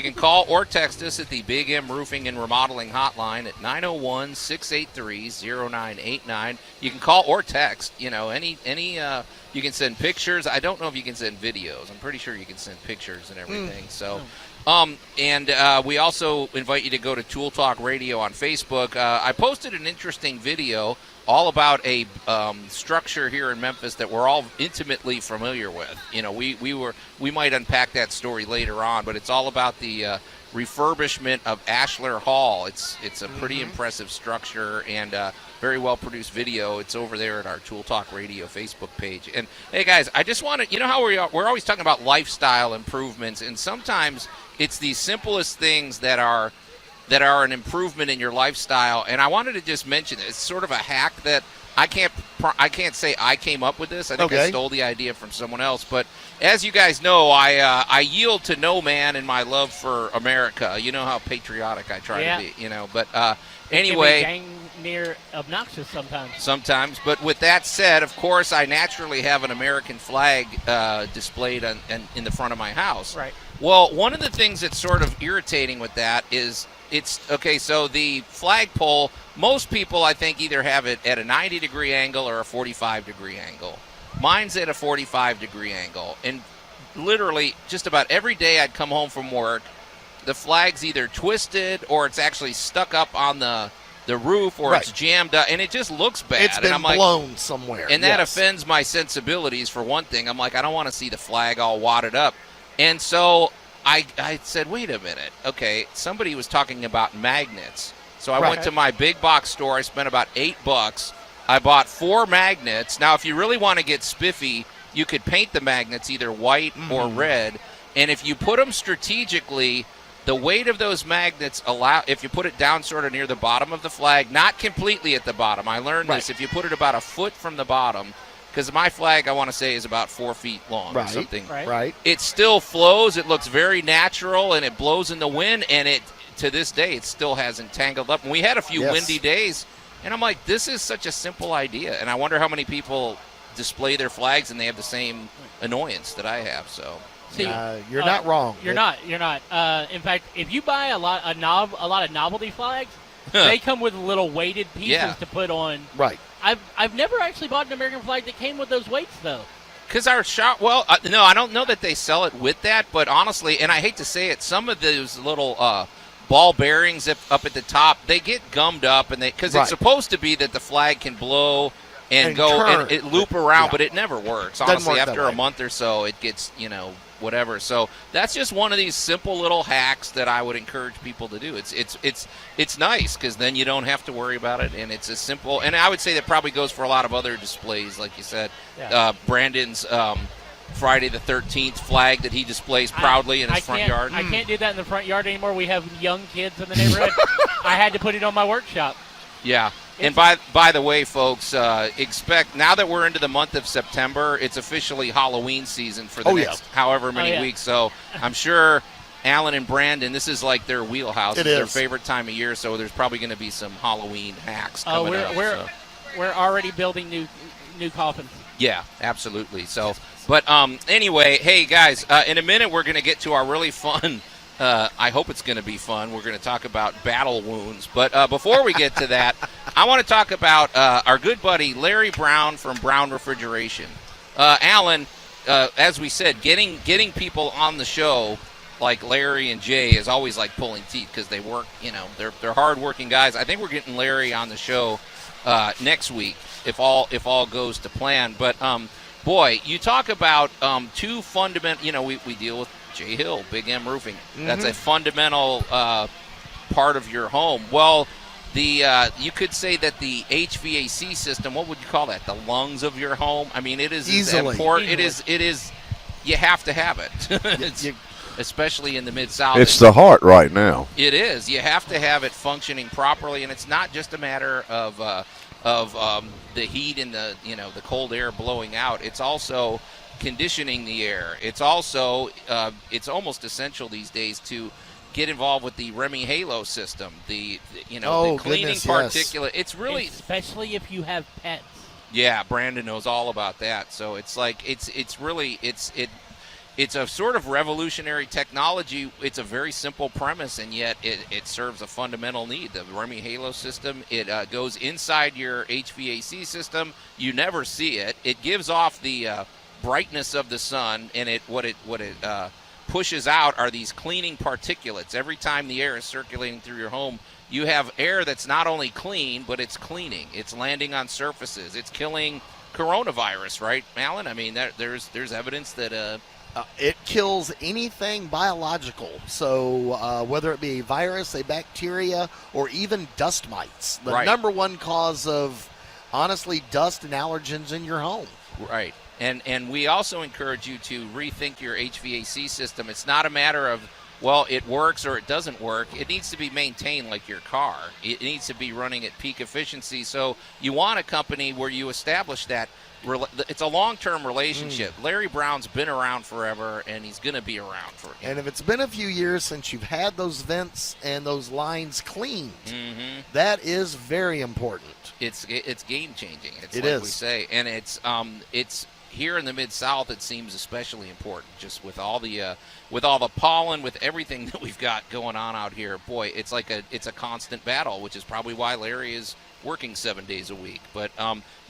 can call or text us at the Big M Roofing and Remodeling hotline at 901-683-0989. You can call or text. You know, any you can send pictures. I don't know if you can send videos. I'm pretty sure you can send pictures and everything. So. And we also invite you to go to Tool Talk Radio on Facebook. I posted an interesting video all about a structure here in Memphis that we're all intimately familiar with. You know, we might unpack that story later on, but it's all about the refurbishment of Ashler Hall. It's a pretty impressive structure and very well produced video. It's over there at our Tool Talk Radio Facebook page. And hey guys, I just want to, you know how we're always talking about lifestyle improvements, and sometimes it's the simplest things that are an improvement in your lifestyle. And I wanted to just mention it. It's sort of a hack that I can't say I came up with this. I think I stole the idea from someone else. But as you guys know, I yield to no man in my love for America. You know how patriotic I try to be. You know, but anyway, it can be dang near obnoxious sometimes. Sometimes, but with that said, of course, I naturally have an American flag displayed in the front of my house. Right. Well, one of the things that's sort of irritating with that is so the flagpole, most people, I think, either have it at a 90-degree angle or a 45-degree angle. Mine's at a 45-degree angle. And literally, just about every day I'd come home from work, the flag's either twisted or it's actually stuck up on the roof or it's jammed up, and it just looks bad. It's been blown somewhere. And that offends my sensibilities, for one thing. I'm like, I don't want to see the flag all wadded up. And so I said, wait a minute. Okay, somebody was talking about magnets. So I went to my big box store. I spent about $8. I bought 4 magnets. Now, if you really want to get spiffy, you could paint the magnets either white or red. And if you put them strategically, the weight of those magnets if you put it down sort of near the bottom of the flag, not completely at the bottom. I learned this. If you put it about a foot from the bottom, because my flag, I want to say, is about 4 feet long or something. Right. It still flows. It looks very natural, and it blows in the wind, and to this day, it still hasn't tangled up. And we had a few windy days, and I'm like, this is such a simple idea. And I wonder how many people display their flags, and they have the same annoyance that I have. So See, you're not wrong. You're not. In fact, if you buy a lot of novelty flags, they come with little weighted pieces to put on. Right. I've never actually bought an American flag that came with those weights, though. Because our shop, no, I don't know that they sell it with that, but honestly, and I hate to say it, some of those little ball bearings up at the top, they get gummed up, and because it's supposed to be that the flag can blow and go turn. and it loop around, but it never works. Honestly, work after a month or so, it gets, whatever. So that's just one of these simple little hacks that I would encourage people to do. It's nice because then you don't have to worry about it, and it's a simple. And I would say that probably goes for a lot of other displays, like you said. Brandon's Friday the 13th flag that he displays proudly in his front yard. I can't do that in the front yard anymore. We have young kids in the neighborhood. I had to put it on my workshop. Yeah. And by the way, folks, expect, now that we're into the month of September, it's officially Halloween season for the next however many weeks. So I'm sure Allan and Brandon, this is like their wheelhouse. It's their favorite time of year, so there's probably going to be some Halloween hacks coming up. We're already building new coffins. Yeah, absolutely. So, but anyway, hey, guys, in a minute we're going to get to our really fun I hope it's going to be fun. We're going to talk about battle wounds. But before we get to that, I want to talk about our good buddy Larry Brown from Brown Refrigeration. Allan, as we said, getting people on the show like Larry and Jay is always like pulling teeth because they work, they're hard-working guys. I think we're getting Larry on the show next week if all goes to plan. But boy, you talk about two fundamental. We deal with Jay Hill, Big M Roofing. That's a fundamental part of your home. Well, you could say that the HVAC system. What would you call that? The lungs of your home. I mean, it is important. It is. You have to have it. Especially in the Mid-South. It's the heart right now. It is. You have to have it functioning properly, and it's not just a matter of the heat and the cold air blowing out. It's also conditioning the air. It's also it's almost essential these days to get involved with the Remy Halo system. The cleaning particulate. It's really, especially if you have pets. Yeah, Brandon knows all about that. So it's like it's a sort of revolutionary technology. It's a very simple premise, and yet it serves a fundamental need. The Remy Halo system, it goes inside your HVAC system. You never see it. It gives off the brightness of the sun, and what it pushes out are these cleaning particulates. Every time the air is circulating through your home, you have air that's not only clean, but it's cleaning. It's landing on surfaces. It's killing coronavirus, right, Allan? I mean, there's evidence that it kills anything biological. So whether it be a virus, a bacteria, or even dust mites, the number one cause of, honestly, dust and allergens in your home. Right. And we also encourage you to rethink your HVAC system. It's not a matter of, well, it works or it doesn't work. It needs to be maintained like your car. It needs to be running at peak efficiency. So you want a company where you establish that. It's a long-term relationship. Larry Brown's been around forever, and he's going to be around forever. And if it's been a few years since you've had those vents and those lines cleaned, that is very important. It's game-changing. It like is. We say, and it's here in the Mid-South, it seems especially important, just with all the pollen, with everything that we've got going on out here. Boy, it's a constant battle, which is probably why Larry is working 7 days a week. But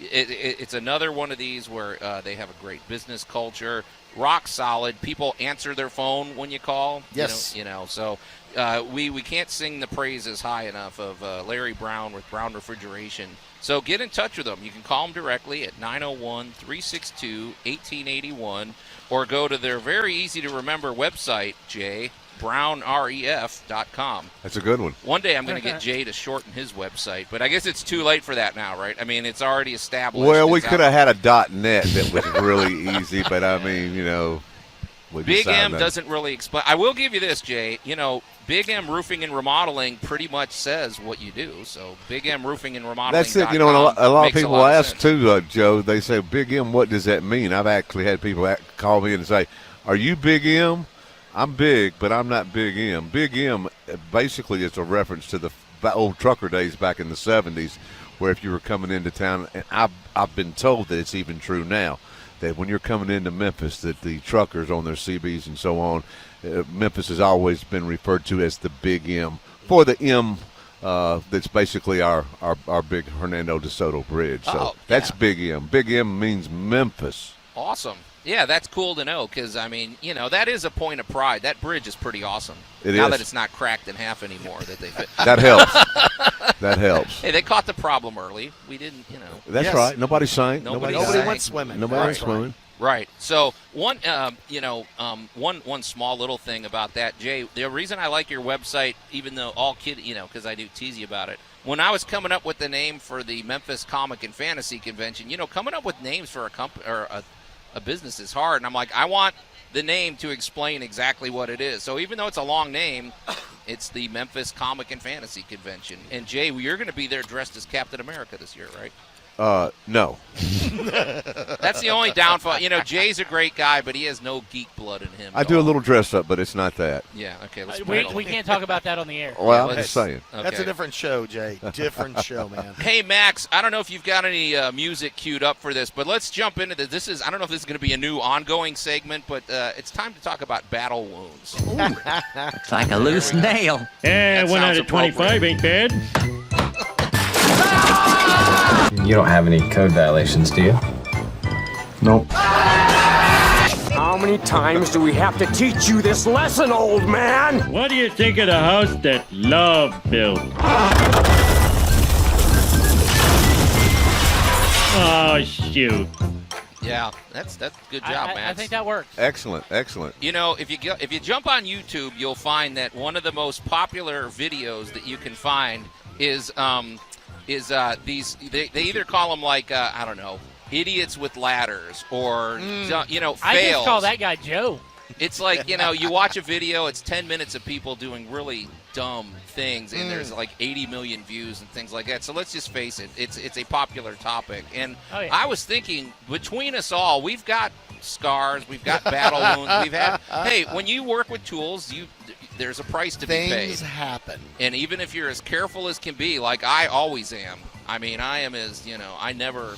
it's another one of these where they have a great business culture, rock solid. People answer their phone when you call. Yes. So we can't sing the praises high enough of Larry Brown with Brown Refrigeration. So get in touch with them. You can call them directly at 901-362-1881 or go to their very easy-to-remember website, Jay, brownref.com. That's a good one. One day I'm going to get Jay to shorten his website, but I guess it's too late for that now, right? I mean, it's already established. Well, we could have had a .net that was really easy, but I mean, Big M doesn't really explain. I will give you this, Jay. Big M Roofing and Remodeling pretty much says what you do. So Big M Roofing and Remodeling. That's it. And a lot of people ask too, Joe. They say, "Big M, what does that mean?" I've actually had people call me and say, "Are you Big M?" I'm big, but I'm not Big M. Big M basically is a reference to the old trucker days back in the 70s, where if you were coming into town, and I've been told that it's even true now, that when you're coming into Memphis, that the truckers on their CBs and so on, Memphis has always been referred to as the Big M, for the M that's basically our big Hernando de Soto Bridge. So that's Big M. Big M means Memphis. Awesome. Yeah, that's cool to know because, I mean, that is a point of pride. That bridge is pretty awesome. Now that it's not cracked in half anymore. That helps. That helps. Hey, they caught the problem early. We didn't, That's right. Nobody sank. Nobody went swimming. Nobody went swimming. Right. So one small little thing about that, Jay. The reason I like your website, even though because I do tease you about it. When I was coming up with the name for the Memphis Comic and Fantasy Convention, coming up with names for a company or a business is hard, and I'm like, I want the name to explain exactly what it is. So even though it's a long name, it's the Memphis Comic and Fantasy Convention. And Jay, you're going to be there dressed as Captain America this year, right? No. That's the only downfall. Jay's a great guy, but he has no geek blood in him. I do a little dress up, but it's not that. Yeah, okay. We can't talk about that on the air. Well, I'm just saying. Okay. That's a different show, Jay. Different show, man. Hey, Max, I don't know if you've got any music queued up for this, but let's jump into this. I don't know if this is going to be a new ongoing segment, but it's time to talk about battle wounds. It's like a loose nail. Yeah, 1 out of 25 ain't bad. You don't have any code violations, do you? Nope. How many times do we have to teach you this lesson, old man? What do you think of the house that Love built? Oh, shoot. Yeah, that's good job, Max. I think that works. Excellent. You know, if you jump on YouTube, you'll find that one of the most popular videos that you can find is these. They either call them like I don't know, idiots with ladders, or fails. I just call that guy Joe. It's like, you watch a video, it's 10 minutes of people doing really dumb things, and there's like 80 million views and things like that. So let's just face it, it's a popular topic. And I was thinking, between us all, we've got scars, we've got battle wounds, we've had. Hey, when you work with tools, there's a price to be paid. Things happen. And even if you're as careful as can be, like I always am. I mean, I am as, I never,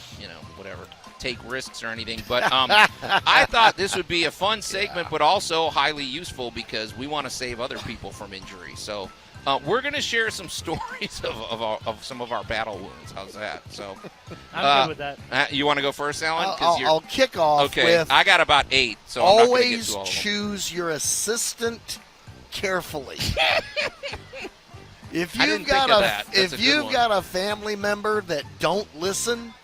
whatever, take risks or anything. But I thought this would be a fun segment, but also highly useful because we want to save other people from injury. So we're going to share some stories of some of our battle wounds. How's that? So I'm good with that. You want to go first, Allan? I'll kick off with I got about 8, so always I'm not gonna get to all of them. choose your assistant carefully. If I you've didn't think of that. That's a good one. got a family member that don't listen,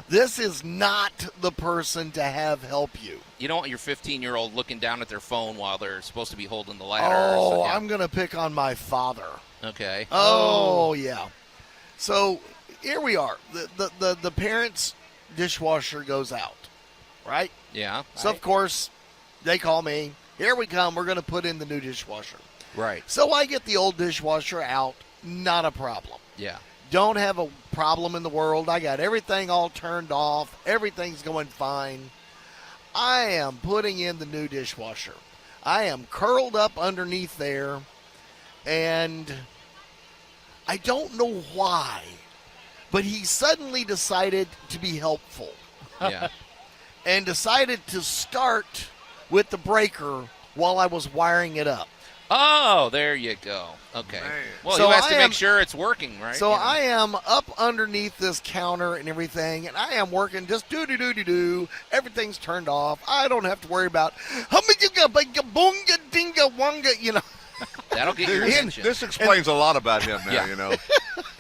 this is not the person to have help you. You don't want your 15-year-old looking down at their phone while they're supposed to be holding the ladder. Oh, I'm going to pick on my father. Okay. Oh, yeah. So here we are. The parents' dishwasher goes out, right? Yeah. So, of course, they call me. Here we come. We're going to put in the new dishwasher. Right. So I get the old dishwasher out. Not a problem. Yeah. Don't have a problem in the world. I got everything all turned off. Everything's going fine. I am putting in the new dishwasher. I am curled up underneath there, and I don't know why, but he suddenly decided to be helpful. Yeah. And decided to start with the breaker while I was wiring it up. Oh, there you go. Okay. Man. Well, So he has I to am- make sure it's working, right? So I am up underneath this counter and everything, and I am working just do-do-do-do-do. Everything's turned off. I don't have to worry about bunga dinga wonga, That'll get your attention. This explains a lot about him now,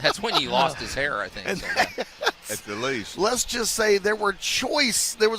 That's when he lost his hair, I think. At the least. Let's just say there was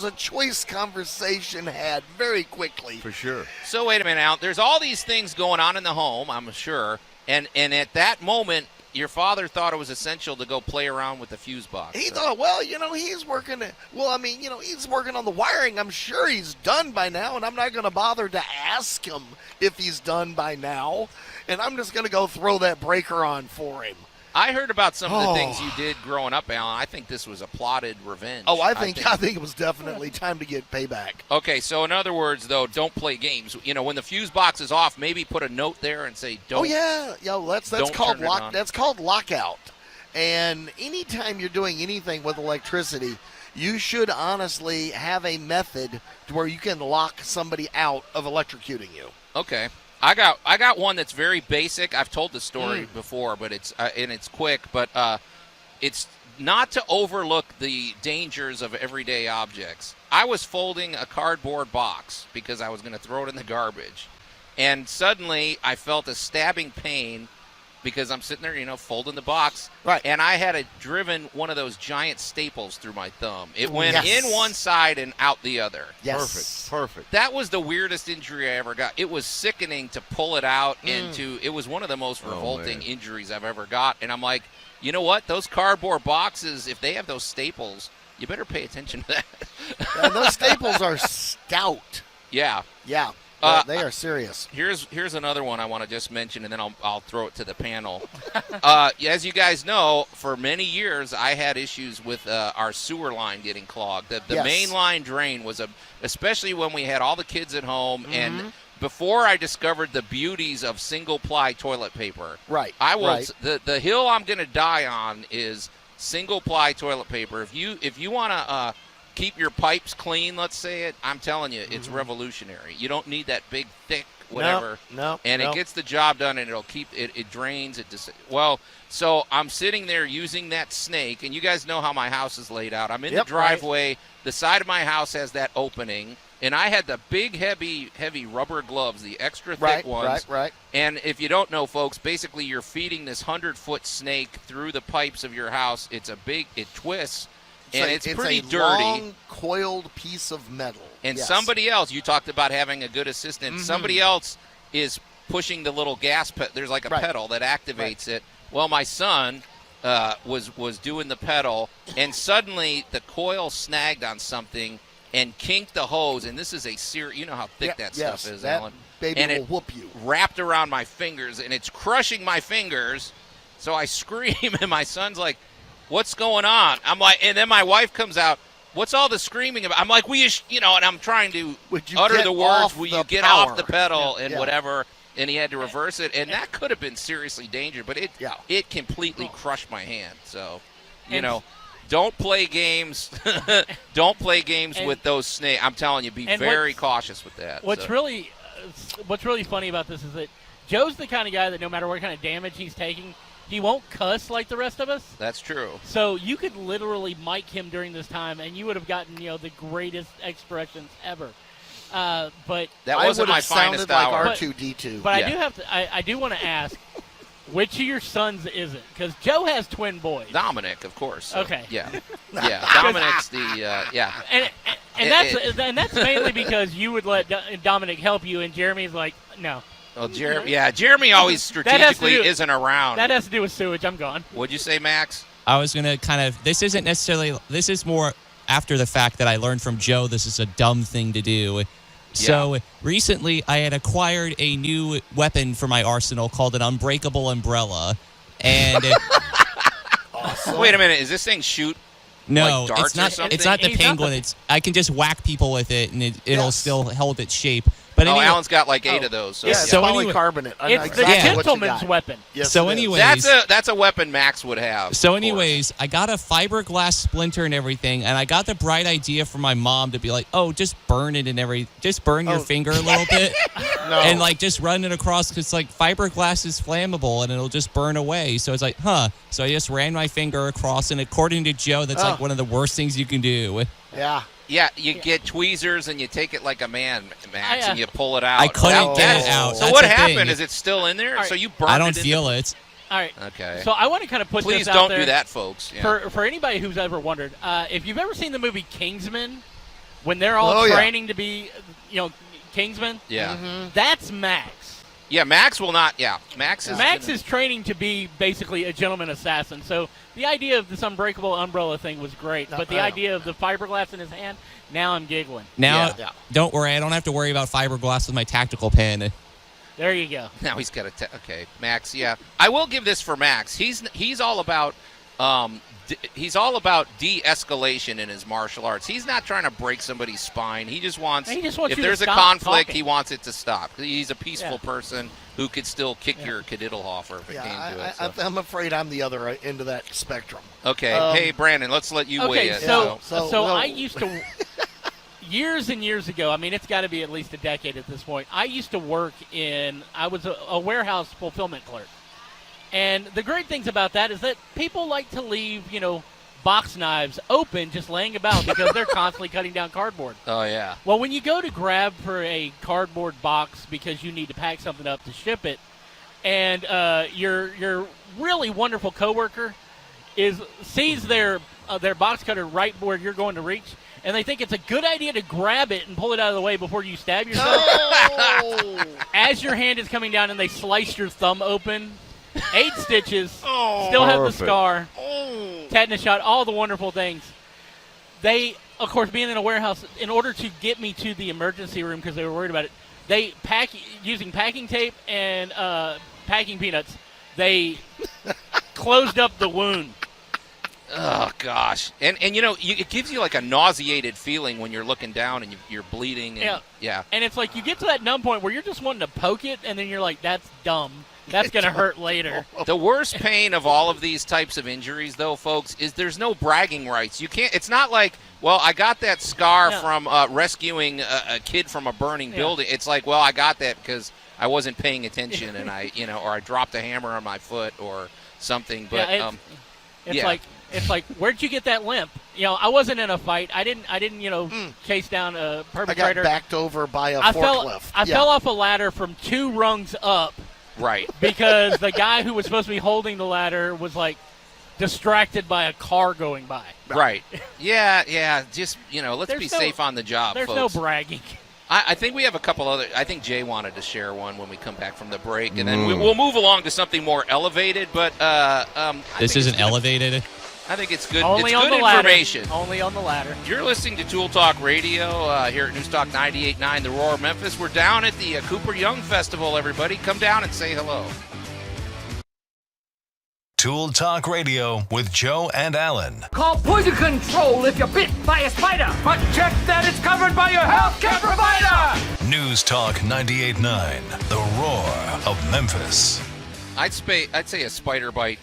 a choice conversation had very quickly. For sure. So wait a minute, Al. There's all these things going on in the home, I'm sure, and at that moment, your father thought it was essential to go play around with the fuse box. He thought, well, he's working. He's working on the wiring. I'm sure he's done by now, and I'm not going to bother to ask him if he's done by now. And I'm just going to go throw that breaker on for him. I heard about some of the things you did growing up, Allan. I think this was a plotted revenge. Oh, I think it was definitely time to get payback. Okay, so in other words, though, don't play games. When the fuse box is off, maybe put a note there and say, "Don't." Oh yeah, that's don't called turn it on. That's called lockout. And anytime you're doing anything with electricity, you should honestly have a method to where you can lock somebody out of electrocuting you. Okay. I got one that's very basic. I've told the story before, but it's quick. But it's not to overlook the dangers of everyday objects. I was folding a cardboard box because I was going to throw it in the garbage, and suddenly I felt a stabbing pain because I'm sitting there, folding the box, right? And I had driven one of those giant staples through my thumb. It went in one side and out the other. Yes. Perfect. That was the weirdest injury I ever got. It was sickening to pull it out it was one of the most revolting injuries I've ever got. And I'm like, you know what? Those cardboard boxes, if they have those staples, you better pay attention to that. And those staples are stout. Yeah. Yeah. They are serious. Here's another one I want to just mention, and then I'll throw it to the panel. As you guys know, for many years I had issues with our sewer line getting clogged. The main line drain was especially when we had all the kids at home, and before I discovered the beauties of single-ply toilet paper. Right. The hill I'm going to die on is single-ply toilet paper. If you want to keep your pipes clean, let's say it, I'm telling you, it's revolutionary. You don't need that big, thick, whatever. No. And it gets the job done, and it'll keep it drains. So I'm sitting there using that snake, and you guys know how my house is laid out. I'm in the driveway. Right. The side of my house has that opening, and I had the big, heavy rubber gloves, the extra thick ones. Right. And if you don't know, folks, basically you're feeding this 100-foot snake through the pipes of your house. It twists. and it's pretty a dirty. Long, coiled piece of metal. And yes. somebody else, you talked about having a good assistant. Mm-hmm. Somebody else is pushing the little gas pedal. There's like a pedal that activates it. Well, my son was doing the pedal, and suddenly the coil snagged on something and kinked the hose. And this is a serious. You know how thick that stuff is, that Alan. Baby and will it whoop you. Wrapped around my fingers, and it's crushing my fingers. So I scream, and my son's like, "What's going on?" I'm like, and then my wife comes out. What's all the screaming about? I'm like, and I'm trying to utter the words, will you get off the pedal and whatever, and he had to reverse it, and that could have been seriously dangerous, but it completely crushed my hand. So, don't play games. Don't play games with those snakes. I'm telling you, be very cautious with that. What's really funny about this is that Joe's the kind of guy that no matter what kind of damage he's taking, he won't cuss like the rest of us. That's true. So you could literally mic him during this time, and you would have gotten the greatest expressions ever. But that wasn't my finest hour. Like R2D2. But I do want to ask, which of your sons is it? Because Joe has twin boys. Dominic, of course. Okay. Yeah. Dominic's the And that's mainly because you would let Dominic help you, and Jeremy's like, no. Well, Jeremy always strategically isn't around. That has to do with sewage. I'm gone. What'd you say, Max? I was going to this is more after the fact that I learned from Joe this is a dumb thing to do. So recently I had acquired a new weapon for my arsenal called an Unbreakable Umbrella. And awesome. Wait a minute, is this thing shoot No, like darts it's not. or something? It's not the penguin. I can just whack people with it, and it'll still hold its shape. But anyway, Alan's got like 8 of those. So it's polycarbonate. It's the gentleman's weapon. Yes, so anyways, that's a weapon Max would have. So anyways, I got a fiberglass splinter and everything, and I got the bright idea from my mom to be like, "Oh, just burn it and just burn your finger a little bit, and like just run it across because like fiberglass is flammable and it'll just burn away." So it's like, huh? So I just ran my finger across, and according to Joe, that's like one of the worst things you can do. Yeah. Yeah, you get tweezers and you take it like a man, Max, and you pull it out. I couldn't get it out. So what happened? Is it still in there? Right. So you burned it? I don't feel it. All right. Okay. So I want to kind of put Please this out there. don't do that, folks. Yeah. For anybody who's ever wondered, if you've ever seen the movie Kingsman, when they're all training to be, Kingsman, that's Max. Yeah, Max will not. Yeah, Max is training to be basically a gentleman assassin. So the idea of this Unbreakable Umbrella thing was great, but the idea of the fiberglass in his hand, now I'm giggling. Now, don't worry, I don't have to worry about fiberglass with my tactical pen. There you go. Now he's got okay, Max. Yeah, I will give this for Max. He's all about de-escalation in his martial arts. He's not trying to break somebody's spine. He just wants if there's a conflict, he wants it to stop. He's a peaceful person who could still kick your Kadiddlehofer if it came to it. So. I'm afraid I'm the other end of that spectrum. Okay. Hey, Brandon, let's let you weigh in. So I used to, years and years ago, I mean, it's got to be at least a decade at this point, I used to work I was a warehouse fulfillment clerk. And the great things about that is that people like to leave, box knives open just laying about because they're constantly cutting down cardboard. Oh, yeah. Well, when you go to grab for a cardboard box because you need to pack something up to ship it, and your really wonderful coworker sees their box cutter right where you're going to reach, and they think it's a good idea to grab it and pull it out of the way before you stab yourself. As your hand is coming down and they slice your thumb open, 8 stitches, still have the scar, tetanus shot, all the wonderful things. They, of course, being in a warehouse, in order to get me to the emergency room because they were worried about it, they using packing tape and packing peanuts, they closed up the wound. Oh, gosh. And it gives you like a nauseated feeling when you're looking down and you're bleeding. And, yeah. And it's like you get to that numb point where you're just wanting to poke it, and then you're like, that's dumb. That's going to hurt later. The worst pain of all of these types of injuries, though, folks, is there's no bragging rights. You can't. It's not like, well, I got that scar from rescuing a kid from a burning building. It's like, well, I got that because I wasn't paying attention and or I dropped a hammer on my foot or something. But it's like, where'd you get that limp? I wasn't in a fight. I didn't chase down a perpetrator. I got backed over by a forklift. I fell off a ladder from 2 rungs up. Right. Because the guy who was supposed to be holding the ladder was like, distracted by a car going by. Right. Yeah. Just, let's be safe on the job, there's folks. no bragging. I think we have a couple other. I think Jay wanted to share one when we come back from the break, and then we'll move along to something more elevated. But this isn't elevated. I think it's good. Only it's on good the ladder. information. Only on the ladder. You're listening to Tool Talk Radio here at News Talk 98.9, The Roar of Memphis. We're down at the Cooper Young Festival. Everybody, come down and say hello. Tool Talk Radio with Joe and Allan. Call Poison Control if you're bit by a spider, but check that it's covered by your healthcare provider. News Talk 98.9, The Roar of Memphis. I'd say a spider bite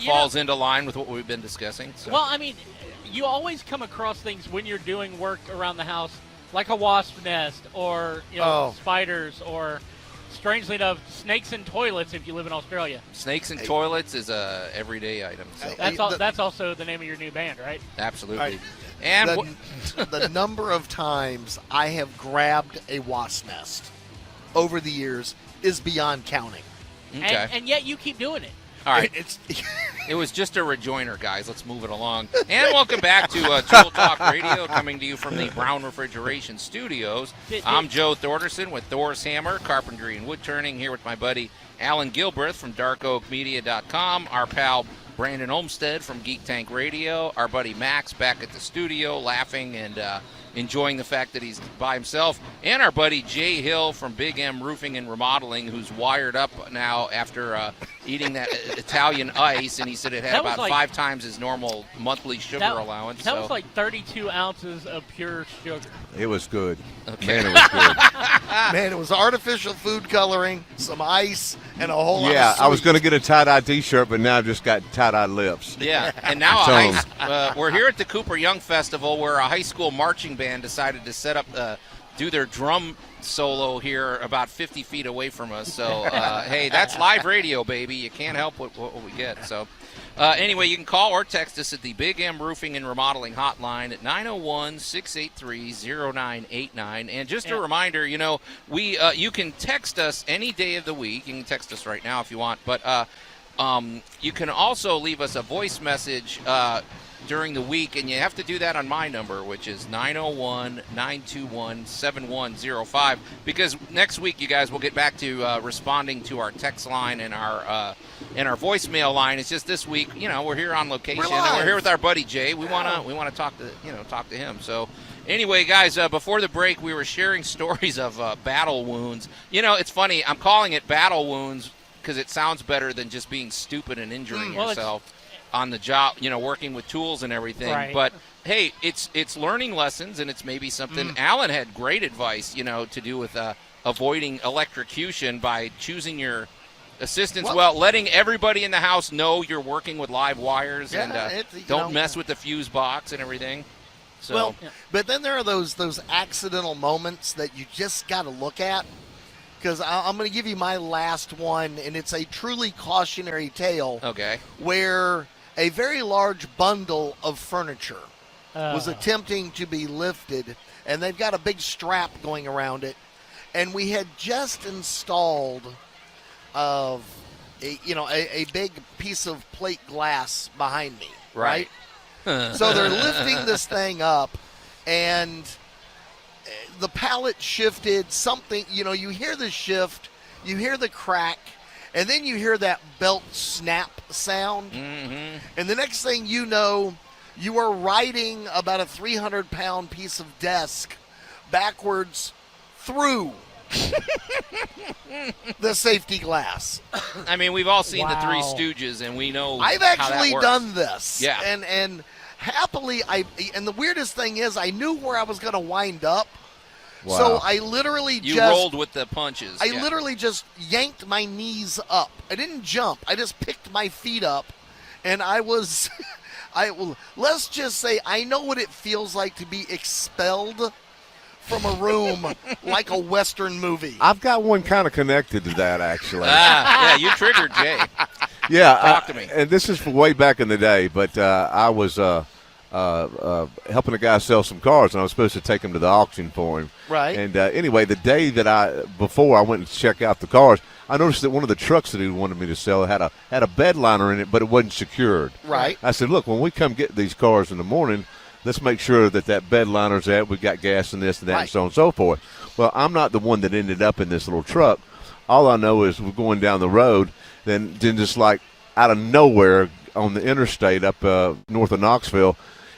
falls into line with what we've been discussing. So. Well, I mean, you always come across things when you're doing work around the house, like a wasp nest or spiders or, strangely enough, snakes in toilets if you live in Australia. Snakes in toilets is a everyday item. So. That's also the name of your new band, right? Absolutely. Right. And the number of times I have grabbed a wasp nest over the years is beyond counting. Okay. And yet you keep doing it. All right. It was just a rejoinder, guys. Let's move it along. And welcome back to Tool Talk Radio, coming to you from the Brown Refrigeration Studios. I'm Joe Thorderson with Thor's Hammer, Carpentry and Wood Turning, here with my buddy Allan Gilbreth from DarkOakMedia.com, our pal Brandon Olmstead from Geek Tank Radio, our buddy Max back at the studio laughing and enjoying the fact that he's by himself, and our buddy Jay Hill from Big M Roofing and Remodeling, who's wired up now after eating that Italian ice, and he said it had about 5 times his normal monthly sugar allowance. That was like 32 ounces of pure sugar. It was good. Okay. Man, it was good. Man, it was artificial food coloring, some ice, and a whole lot of Yeah, I was sweet. going to get a tie-dye T-shirt, but now I've just got tie-dye lips. Yeah, and now we're here at the Cooper Young Festival, where a high school marching band decided to set up, do their drum solo here about 50 feet away from us. So, hey, that's live radio, baby. You can't help what we get. So, anyway, you can call or text us at the Big M Roofing and Remodeling hotline at 901-683-0989. And just a reminder, you can text us any day of the week. You can text us right now if you want. But you can also leave us a voice message during the week, and you have to do that on my number, which is 901-921-7105, because next week, you guys will get back to responding to our text line and our voicemail line. It's just this week, we're here on location, and we're here with our buddy Jay. We want to talk to him. So anyway, guys, before the break, we were sharing stories of battle wounds. It's funny, I'm calling it battle wounds because it sounds better than just being stupid and injuring yourself on the job, working with tools and everything. Right. But hey, it's learning lessons, and it's maybe something. Allan had great advice, to do with avoiding electrocution by choosing your assistants letting everybody in the house know you're working with live wires, and don't mess with the fuse box and everything. So, but then there are those accidental moments that you just got to look at. Because I'm going to give you my last one, and it's a truly cautionary tale. Okay. Where a very large bundle of furniture was attempting to be lifted, and they've got a big strap going around it. And we had just installed a big piece of plate glass behind me. Right? So they're lifting this thing up, and the pallet shifted something, you hear the shift, you hear the crack, and then you hear that belt snap sound. Mm-hmm. And the next thing you know, you are riding about a 300-pound piece of desk backwards through the safety glass. I mean, we've all seen the Three Stooges, and we know I've how that actually works. done this. Yeah. And happily, and the weirdest thing is I knew where I was going to wind up. Wow. So I literally rolled with the punches. I literally just yanked my knees up. I didn't jump. I just picked my feet up, and I was, let's just say I know what it feels like to be expelled from a room like a Western movie. I've got one kind of connected to that, actually. Yeah, you triggered Jay. Yeah. Talk to me. And this is from way back in the day, but I was helping a guy sell some cars, and I was supposed to take him to the auction for him. Right. And anyway, the day that before I went to check out the cars, I noticed that one of the trucks that he wanted me to sell had a bed liner in it, but it wasn't secured. Right. I said, look, when we come get these cars in the morning, let's make sure that bed liner's there. We've got gas and this and that and so on and so forth. Well, I'm not the one that ended up in this little truck. All I know is we're going down the road, then just like out of nowhere on the interstate up north of Knoxville,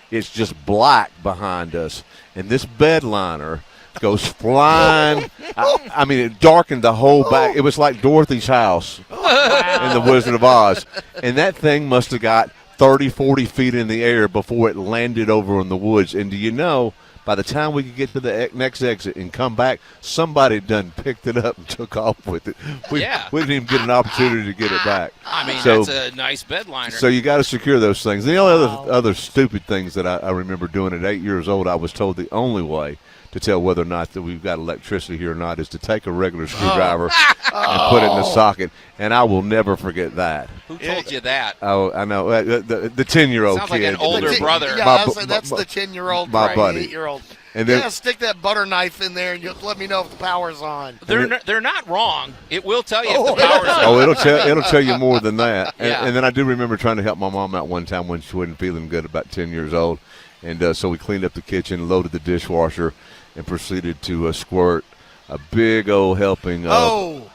it's just black behind us. And this bed liner goes flying. I mean, it darkened the whole back. It was like Dorothy's house in The Wizard of Oz. And that thing must have got 30, 40 feet in the air before it landed over in the woods. And do you know, by the time we could get to the next exit and come back, somebody done picked it up and took off with it. We didn't even get an opportunity to get it back. I mean, that's a nice bed liner. So you got to secure those things. The only other stupid things that I remember doing at 8 years old, I was told the only way to tell whether or not that we've got electricity here or not is to take a regular screwdriver and put it in the socket, and I will never forget that. Who told you that? Oh, I know. The 10-year-old Sounds kid. like an older brother. Yeah, that's the 10-year-old, my buddy. 8-year-old. And then, stick that butter knife in there, and you'll let me know if the power's on. They're not wrong. It will tell you if the power's on. Oh, it'll tell you more than that. And then I do remember trying to help my mom out one time when she wasn't feeling good, about 10 years old. And so we cleaned up the kitchen, loaded the dishwasher, and proceeded to squirt a big old helping of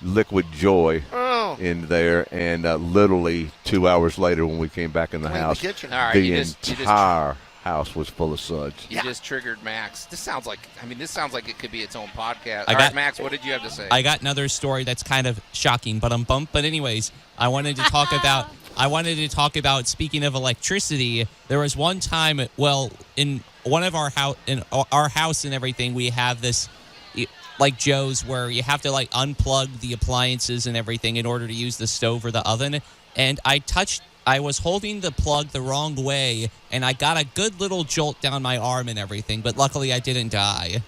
liquid joy in there. And literally 2 hours later when we came back in the house, the entire house was full of suds. You just triggered Max. This sounds like it could be its own podcast. All right, Max, what did you have to say? I got another story that's kind of shocking, but anyways, I wanted to talk about speaking of electricity. There was one time, in one of our house and everything, we have this like Joe's where you have to like unplug the appliances and everything in order to use the stove or the oven. And I was holding the plug the wrong way, and I got a good little jolt down my arm and everything, but luckily I didn't die.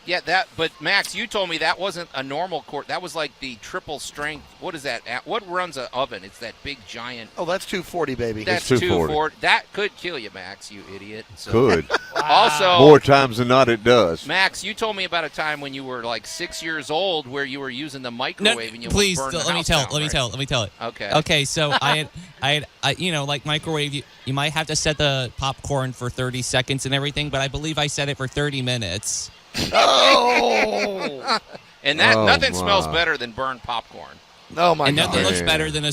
Yeah, but Max, you told me that wasn't a normal cord. That was like the triple strength. What is that? What runs an oven? It's that big giant. Oh, that's 240, baby. That's 240. That could kill you, Max, you idiot. So. Could. Also, more times than not, it does. Max, you told me about a time when you were like 6 years old where you were using the microwave and you please, burned the let me house tell down, let me tell it. Okay. Okay, so I had like microwave. You might have to set the popcorn for 30 seconds and everything, but I believe I set it for 30 minutes. Oh! And nothing smells better than burned popcorn. Oh my God! And nothing looks better than a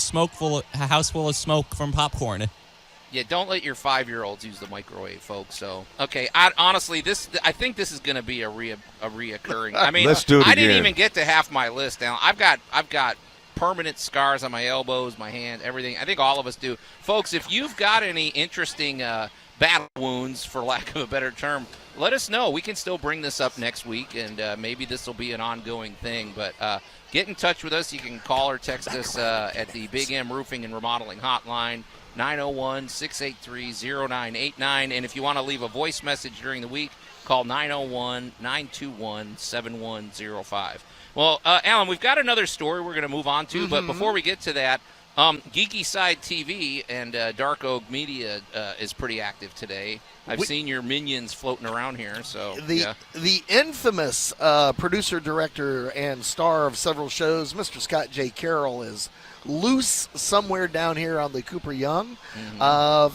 house full of smoke from popcorn. Yeah, don't let your 5-year-olds use the microwave, folks. So, okay, I think this is going to be a reoccurring. I mean, let's do it I again. didn't even get to half my list now. I've got permanent scars on my elbows, my hand, everything. I think all of us do, folks. If you've got any interesting battle wounds, for lack of a better term, let us know. We can still bring this up next week, and maybe this will be an ongoing thing. But get in touch with us. You can call or text us at the Big M Roofing and Remodeling Hotline, 901-683-0989. And if you want to leave a voice message during the week, call 901-921-7105. Well, Allan, we've got another story we're going to move on to, but before we get to that, Geeky Side TV and Dark Oak Media is pretty active today. I've seen your minions floating around here. So the infamous producer, director, and star of several shows, Mr. Scott J. Carroll, is loose somewhere down here on the Cooper Young.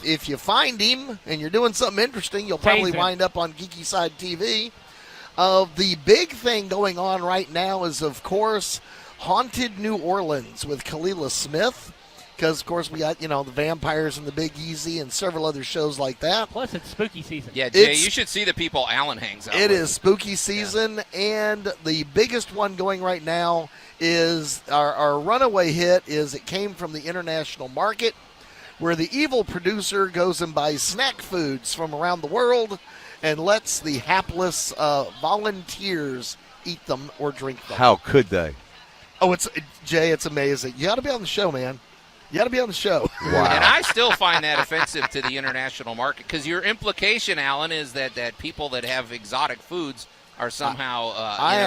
If you find him and you're doing something interesting, you'll probably wind up on Geeky Side TV. The big thing going on right now is, of course, Haunted New Orleans with Kalila Smith, because, of course, we got, the Vampires and the Big Easy and several other shows like that. Plus, it's spooky season. Yeah, Jay, you should see the people Allan hangs out with. It is spooky season, and the biggest one going right now is our runaway hit is it came from the international market, where the evil producer goes and buys snack foods from around the world and lets the hapless volunteers eat them or drink them. How could they? Oh, Jay, it's amazing. You got to be on the show, man. You got to be on the show. Wow. And I still find that offensive to the international market, because your implication, Allan, is that people that have exotic foods are somehow,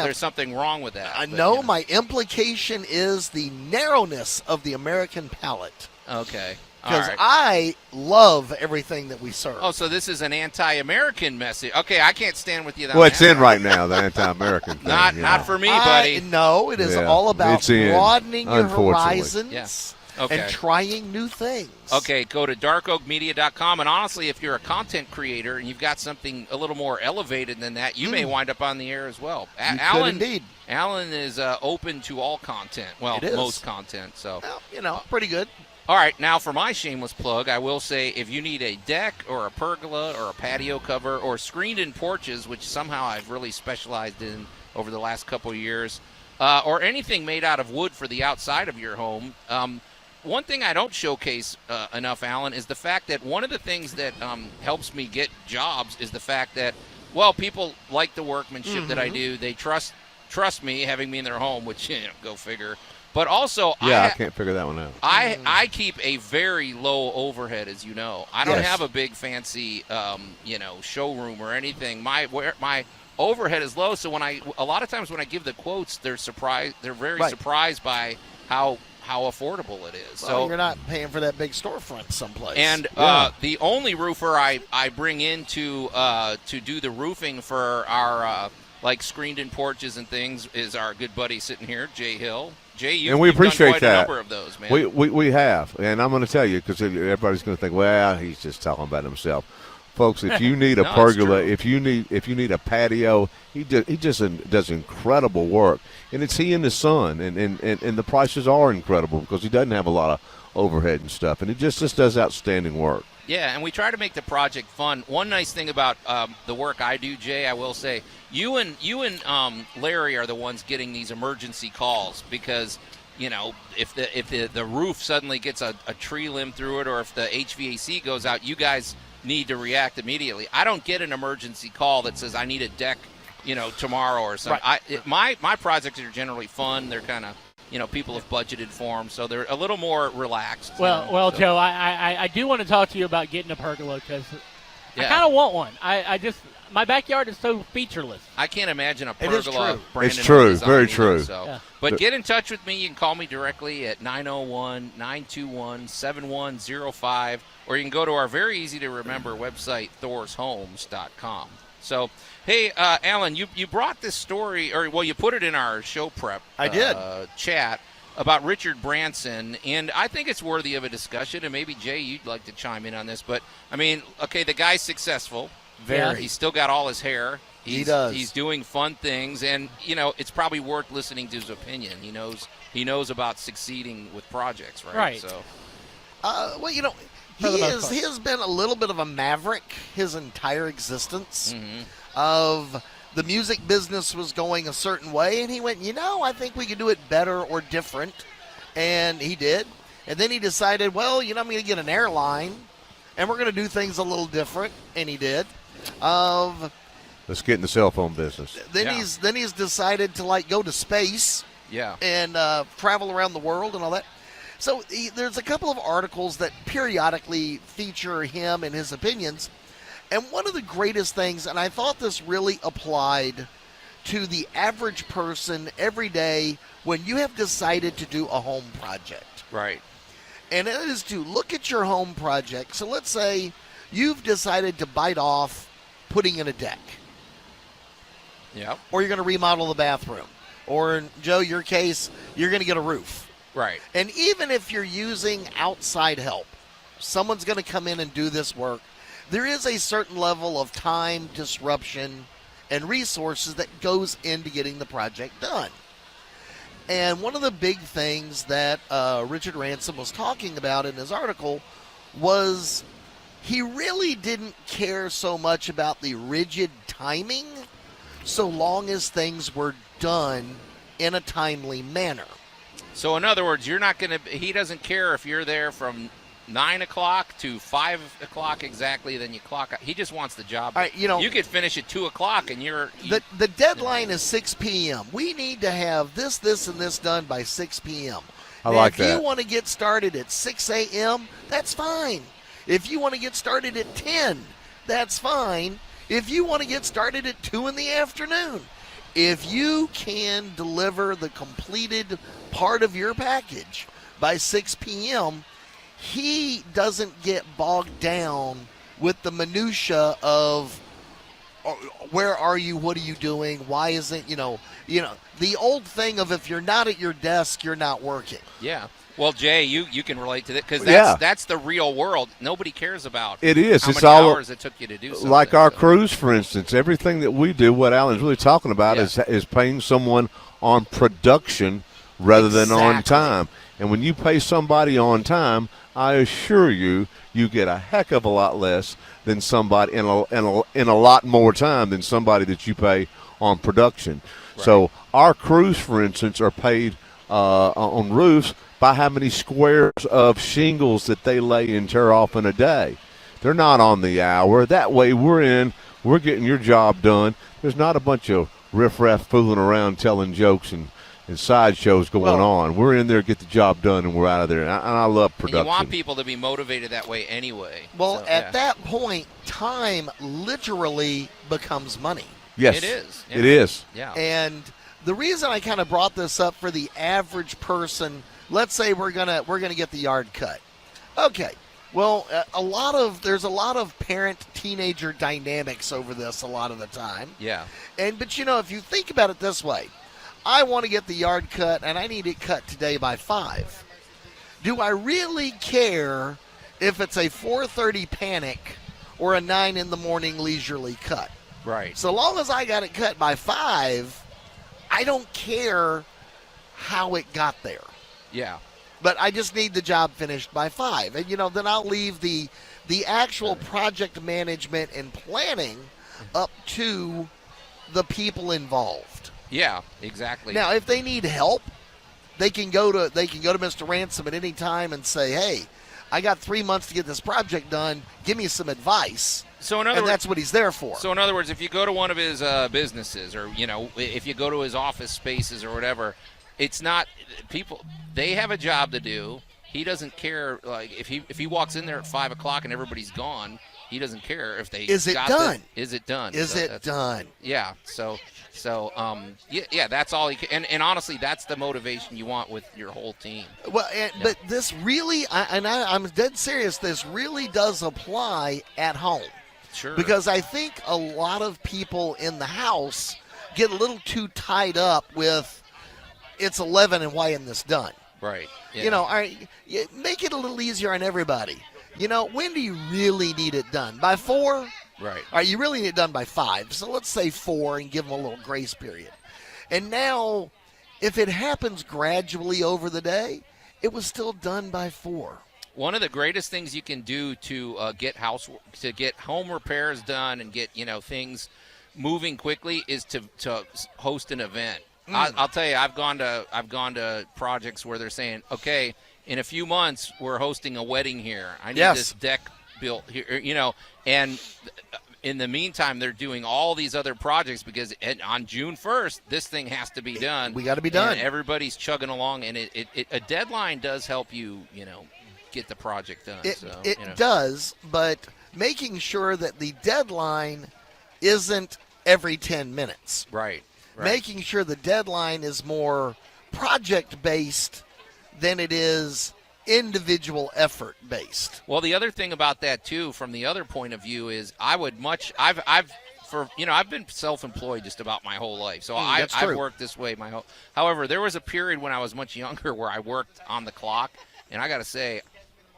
there's something wrong with that. My implication is the narrowness of the American palate. Okay. Because right. I love everything that we serve. Oh, so this is an anti-American message. Okay, I can't stand with you. Well, it's in right now, the anti-American thing. Not for me, buddy. No, it is all about broadening your horizons. Yes. Okay. And trying new things. Okay, go to darkoakmedia.com, and honestly, if you're a content creator and you've got something a little more elevated than that, you may wind up on the air as well. Allan, indeed. Allan is open to all content. Well, most content. So, well, pretty good. All right, now for my shameless plug, I will say if you need a deck or a pergola or a patio cover or screened-in porches, which somehow I've really specialized in over the last couple of years, or anything made out of wood for the outside of your home, one thing I don't showcase enough, Allan, is the fact that one of the things that helps me get jobs is the fact that, well, people like the workmanship that I do. They trust me having me in their home, which, go figure. But also, I can't figure that one out. I keep a very low overhead, as you know. I don't have a big fancy, showroom or anything. My overhead is low, so a lot of times when I give the quotes, they're surprised. They're very surprised by how affordable it is. Well, so you're not paying for that big storefront someplace. And the only roofer I bring in to do the roofing for our like screened-in porches and things is our good buddy sitting here, Jay Hill. Jay, you've appreciate done quite that. a number of those, man. We have, and I'm going to tell you because everybody's going to think, well, he's just talking about himself. Folks, if you need a pergola, if you need a patio, he just does incredible work, and it's he and the son, and the prices are incredible because he doesn't have a lot of overhead and stuff, and he just does outstanding work. Yeah, and we try to make the project fun. One nice thing about the work I do, Jay, I will say, you and Larry are the ones getting these emergency calls because, if the roof suddenly gets a tree limb through it or if the HVAC goes out, you guys need to react immediately. I don't get an emergency call that says I need a deck, tomorrow or something. Right. My projects are generally fun. They're kind of, people have budgeted for them, so they're a little more relaxed. Well, Joe, I do want to talk to you about getting a pergola because I kind of want one. I just my backyard is so featureless. I can't imagine a pergola. It is true. Brandon it's true, design, very true. But get in touch with me. You can call me directly at 901-921-7105, or you can go to our very easy-to-remember website, thorshomes.com. So, hey, Allan, you brought this story, you put it in our show prep chat about Richard Branson, and I think it's worthy of a discussion, and maybe, Jay, you'd like to chime in on this. But, I mean, okay, the guy's successful. Very. He's still got all his hair. He does. He's doing fun things, and, it's probably worth listening to his opinion. He knows about succeeding with projects, right? Right. So, he has been a little bit of a maverick his entire existence. Of the music business was going a certain way, and he went, I think we could do it better or different, and he did. And then he decided, I'm going to get an airline, and we're going to do things a little different, and he did. Let's get in the cell phone business. Then he's decided to go to space, and travel around the world and all that. So there's a couple of articles that periodically feature him and his opinions. And one of the greatest things, and I thought this really applied to the average person every day when you have decided to do a home project. Right. And it is to look at your home project. So let's say you've decided to bite off putting in a deck. Yeah. Or you're going to remodel the bathroom. Or in Joe, your case, you're going to get a roof. Right. And even if you're using outside help, someone's going to come in and do this work. There is a certain level of time, disruption, and resources that goes into getting the project done. And one of the big things that Richard Branson was talking about in his article was he really didn't care so much about the rigid timing so long as things were done in a timely manner. So in other words, he doesn't care if you're there from 9 o'clock to 5 o'clock exactly, then you clock out. He just wants the job. All right, you could finish at 2 o'clock and the deadline is 6 p.m. We need to have this, and this done by 6 p.m. If you want to get started at 6 a.m., that's fine. If you want to get started at 10, that's fine. If you want to get started at 2 in the afternoon, if you can deliver the completed part of your package by 6 p.m., he doesn't get bogged down with the minutia of where are you, what are you doing, why isn't, the old thing of if you're not at your desk, you're not working. Yeah. Well, Jay, you can relate to that because that's the real world. Nobody cares about it is. How it's many all hours it took you to do something. Like our crews, for instance, everything that we do, what Alan's really talking about is paying someone on production rather than on time. And when you pay somebody on time, I assure you, you get a heck of a lot less than somebody in a lot more time than somebody that you pay on production. Right. So our crews, for instance, are paid on roofs by how many squares of shingles that they lay and tear off in a day. They're not on the hour. That way we're getting your job done. There's not a bunch of riffraff fooling around telling jokes and sideshows going on. We're in there, get the job done, and we're out of there. And I love production. And you want people to be motivated that way anyway. Well, at that point, time literally becomes money. Yes. It is. Yeah. It is. Yeah. And the reason I kind of brought this up for the average person, let's say we're gonna get the yard cut. Okay. Well, there's a lot of parent-teenager dynamics over this a lot of the time. Yeah. But if you think about it this way, I want to get the yard cut, and I need it cut today by 5. Do I really care if it's a 4:30 panic or a 9 in the morning leisurely cut? Right. So long as I got it cut by 5, I don't care how it got there. Yeah. But I just need the job finished by 5. And, then I'll leave the actual project management and planning up to the people involved. Yeah, exactly. Now, if they need help, they can go to Mr. Ransom at any time and say, "Hey, I got 3 months to get this project done. Give me some advice." So in other words, that's what he's there for. So in other words, if you go to one of his businesses, or if you go to his office spaces or whatever, it's not people. They have a job to do. He doesn't care. Like if he walks in there at 5 o'clock and everybody's gone, he doesn't care if they is it done. Is it done? Is it done? Yeah. So that's all. And honestly, that's the motivation you want with your whole team. Well, but this really, I'm dead serious. This really does apply at home. Sure. Because I think a lot of people in the house get a little too tied up with it's 11 and why isn't this done? Right. Yeah. All right, make it a little easier on everybody. When do you really need it done? By 4? Right. All right, you really need it done by 5. So let's say 4 and give them a little grace period. And now, if it happens gradually over the day, it was still done by 4. One of the greatest things you can do to get home repairs done and get things moving quickly is to host an event. I'll tell you, I've gone to projects where they're saying, okay, in a few months we're hosting a wedding here. I need this deck built here, and in the meantime they're doing all these other projects because on June 1st this thing has to be done. We got to be done. And everybody's chugging along, and a deadline does help you, get the project done. It does, but making sure that the deadline isn't every 10 minutes. Right. Making sure the deadline is more project-based than it is individual effort-based. Well, the other thing about that, too, from the other point of view is I've been self-employed just about my whole life. So I've worked this way However, there was a period when I was much younger where I worked on the clock, and I got to say,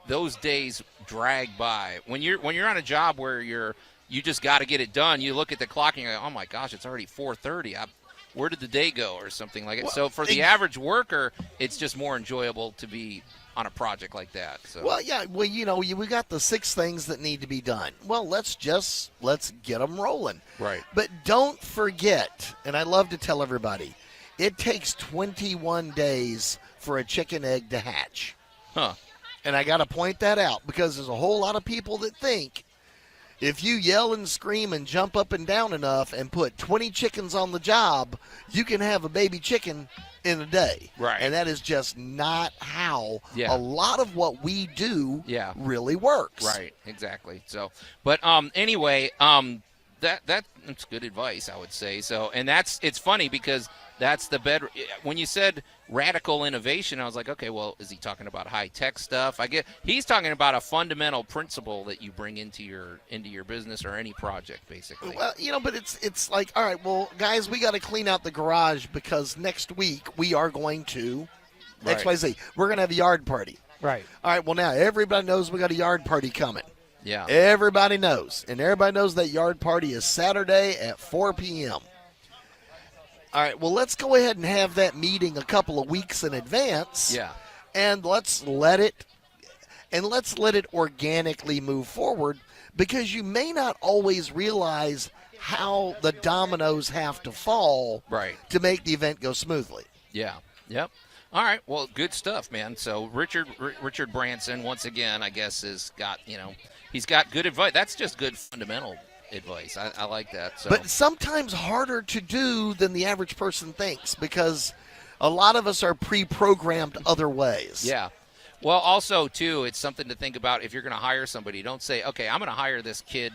those days drag by. When you're on a job where you just got to get it done, you look at the clock and you go, oh my gosh, it's already 4:30. Where did the day go, or something like it? So for the average worker, it's just more enjoyable to be on a project like that. So. Well, yeah. Well, we got the 6 things that need to be done. Well, let's get them rolling. Right. But don't forget, and I love to tell everybody, it takes 21 days for a chicken egg to hatch. Huh. And I got to point that out because there's a whole lot of people that think if you yell and scream and jump up and down enough and put 20 chickens on the job, you can have a baby chicken in a day. Right. And that is just not how a lot of what we do really works. Right, exactly. So, but anyway, that's good advice, I would say. So, and it's funny because That's the bed. When you said radical innovation, I was like, okay, well, is he talking about high-tech stuff? I get he's talking about a fundamental principle that you bring into your business or any project, basically. Well, but it's like, all right, well, guys, we got to clean out the garage because next week we are going to XYZ. We're going to have a yard party. Right. All right, well, now everybody knows we got a yard party coming. Yeah. Everybody knows. And everybody knows that yard party is Saturday at 4 p.m. All right, well, let's go ahead and have that meeting a couple of weeks in advance. Yeah. And let's let it organically move forward, because you may not always realize how the dominoes have to fall to make the event go smoothly. Yeah. Yep. All right. Well, good stuff, man. So Richard Branson, once again, I guess, has got, he's got good advice. That's just good fundamental advice. I like that. So. But sometimes harder to do than the average person thinks, because a lot of us are pre-programmed other ways. Yeah. Well, also, too, it's something to think about if you're going to hire somebody. Don't say, okay, I'm going to hire this kid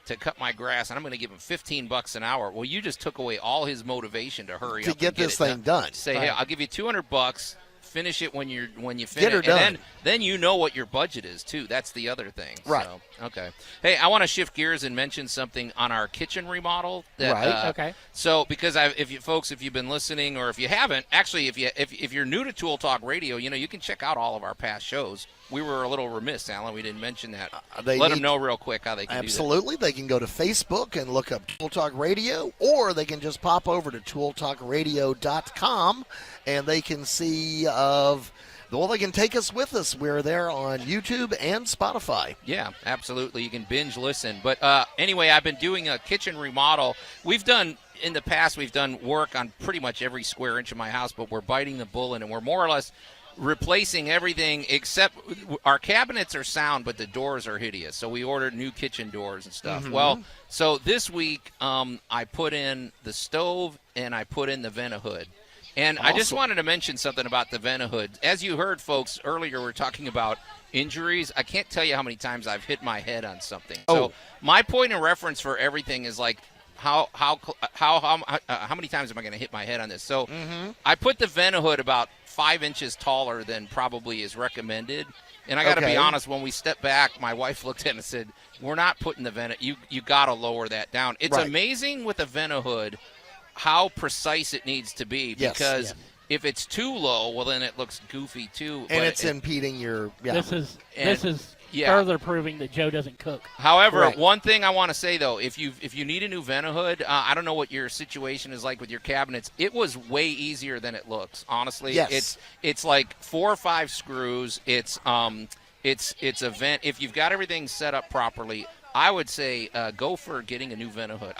to cut my grass, and I'm going to give him $15 an hour. Well, you just took away all his motivation to hurry up to get this thing done. Say, hey, I'll give you $200. Finish it when you finish. Get her done. And then you know what your budget is too. That's the other thing. Right. So, okay. Hey, I want to shift gears and mention something on our kitchen remodel. Okay. So because if you've been listening, or if you haven't, actually, if you're new to Tool Talk Radio, you can check out all of our past shows. We were a little remiss, Alan. We didn't mention that. Let them know real quick how they can do that. Absolutely. They can go to Facebook and look up Tool Talk Radio, or they can just pop over to tooltalkradio.com, and they can see they can take us with us. We're there on YouTube and Spotify. Yeah, absolutely. You can binge listen. But anyway, I've been doing a kitchen remodel. In the past, we've done work on pretty much every square inch of my house, but we're biting the bullet, and we're more or less replacing everything except our cabinets are sound, but the doors are hideous. So we ordered new kitchen doors and stuff. Mm-hmm. Well, so this week I put in the stove and I put in the Vent-A-Hood. And awesome. I just wanted to mention something about the Vent-A-Hood. As you heard, folks, earlier we were talking about injuries. I can't tell you how many times I've hit my head on something. So my point of reference for everything is like, how many times am I going to hit my head on this? So I put the Vent-A-Hood about 5 inches taller than probably is recommended. And I got to be honest, when we stepped back, my wife looked at it and said, we're not putting the Vent-A-Hood. You got to lower that down. It's amazing with the Vent-A-Hood how precise it needs to be, because if it's too low, well, then it looks goofy too. And it's impeding your This is further proving that Joe doesn't cook. However, one thing I want to say, though, if you need a new Vent-A-Hood, I don't know what your situation is like with your cabinets. It was way easier than it looks, honestly. Yes. It's like 4 or 5 screws. It's a vent. If you've got everything set up properly, I would say go for getting a new Vent-A-Hood.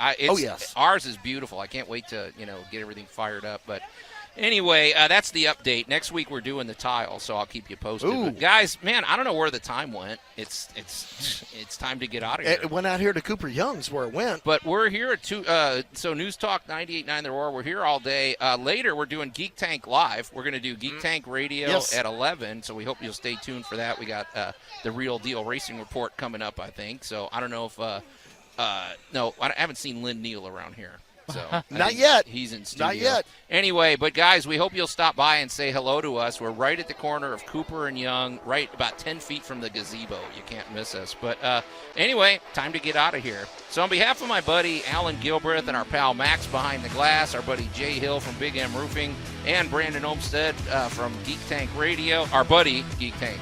Ours is beautiful. I can't wait to get everything fired up. But anyway, that's the update. Next week we're doing the tile, so I'll keep you posted. But guys, man, I don't know where the time went. It's time to get out of here. It went out here to Cooper Young's where it went. But we're here at so News Talk 98.9 The Roar. We're here all day. Later we're doing Geek Tank Live. We're going to do Geek Tank Radio at 11. So we hope you'll stay tuned for that. We got the Real Deal Racing Report coming up, I think. So I don't know if no, I haven't seen Lynn Neal around here. So Not yet. He's in studio. Not yet. Anyway, but guys, we hope you'll stop by and say hello to us. We're right at the corner of Cooper and Young, right about 10 feet from the gazebo. You can't miss us. But anyway, time to get out of here. So on behalf of my buddy Allan Gilbreth and our pal Max behind the glass, our buddy Jay Hill from Big M Roofing, and Brandon Olmstead from Geek Tank Radio, our buddy Geek Tank,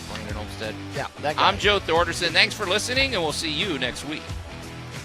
Brandon Olmstead. Yeah, that guy. I'm Joe Thorderson. Thanks for listening, and we'll see you next week.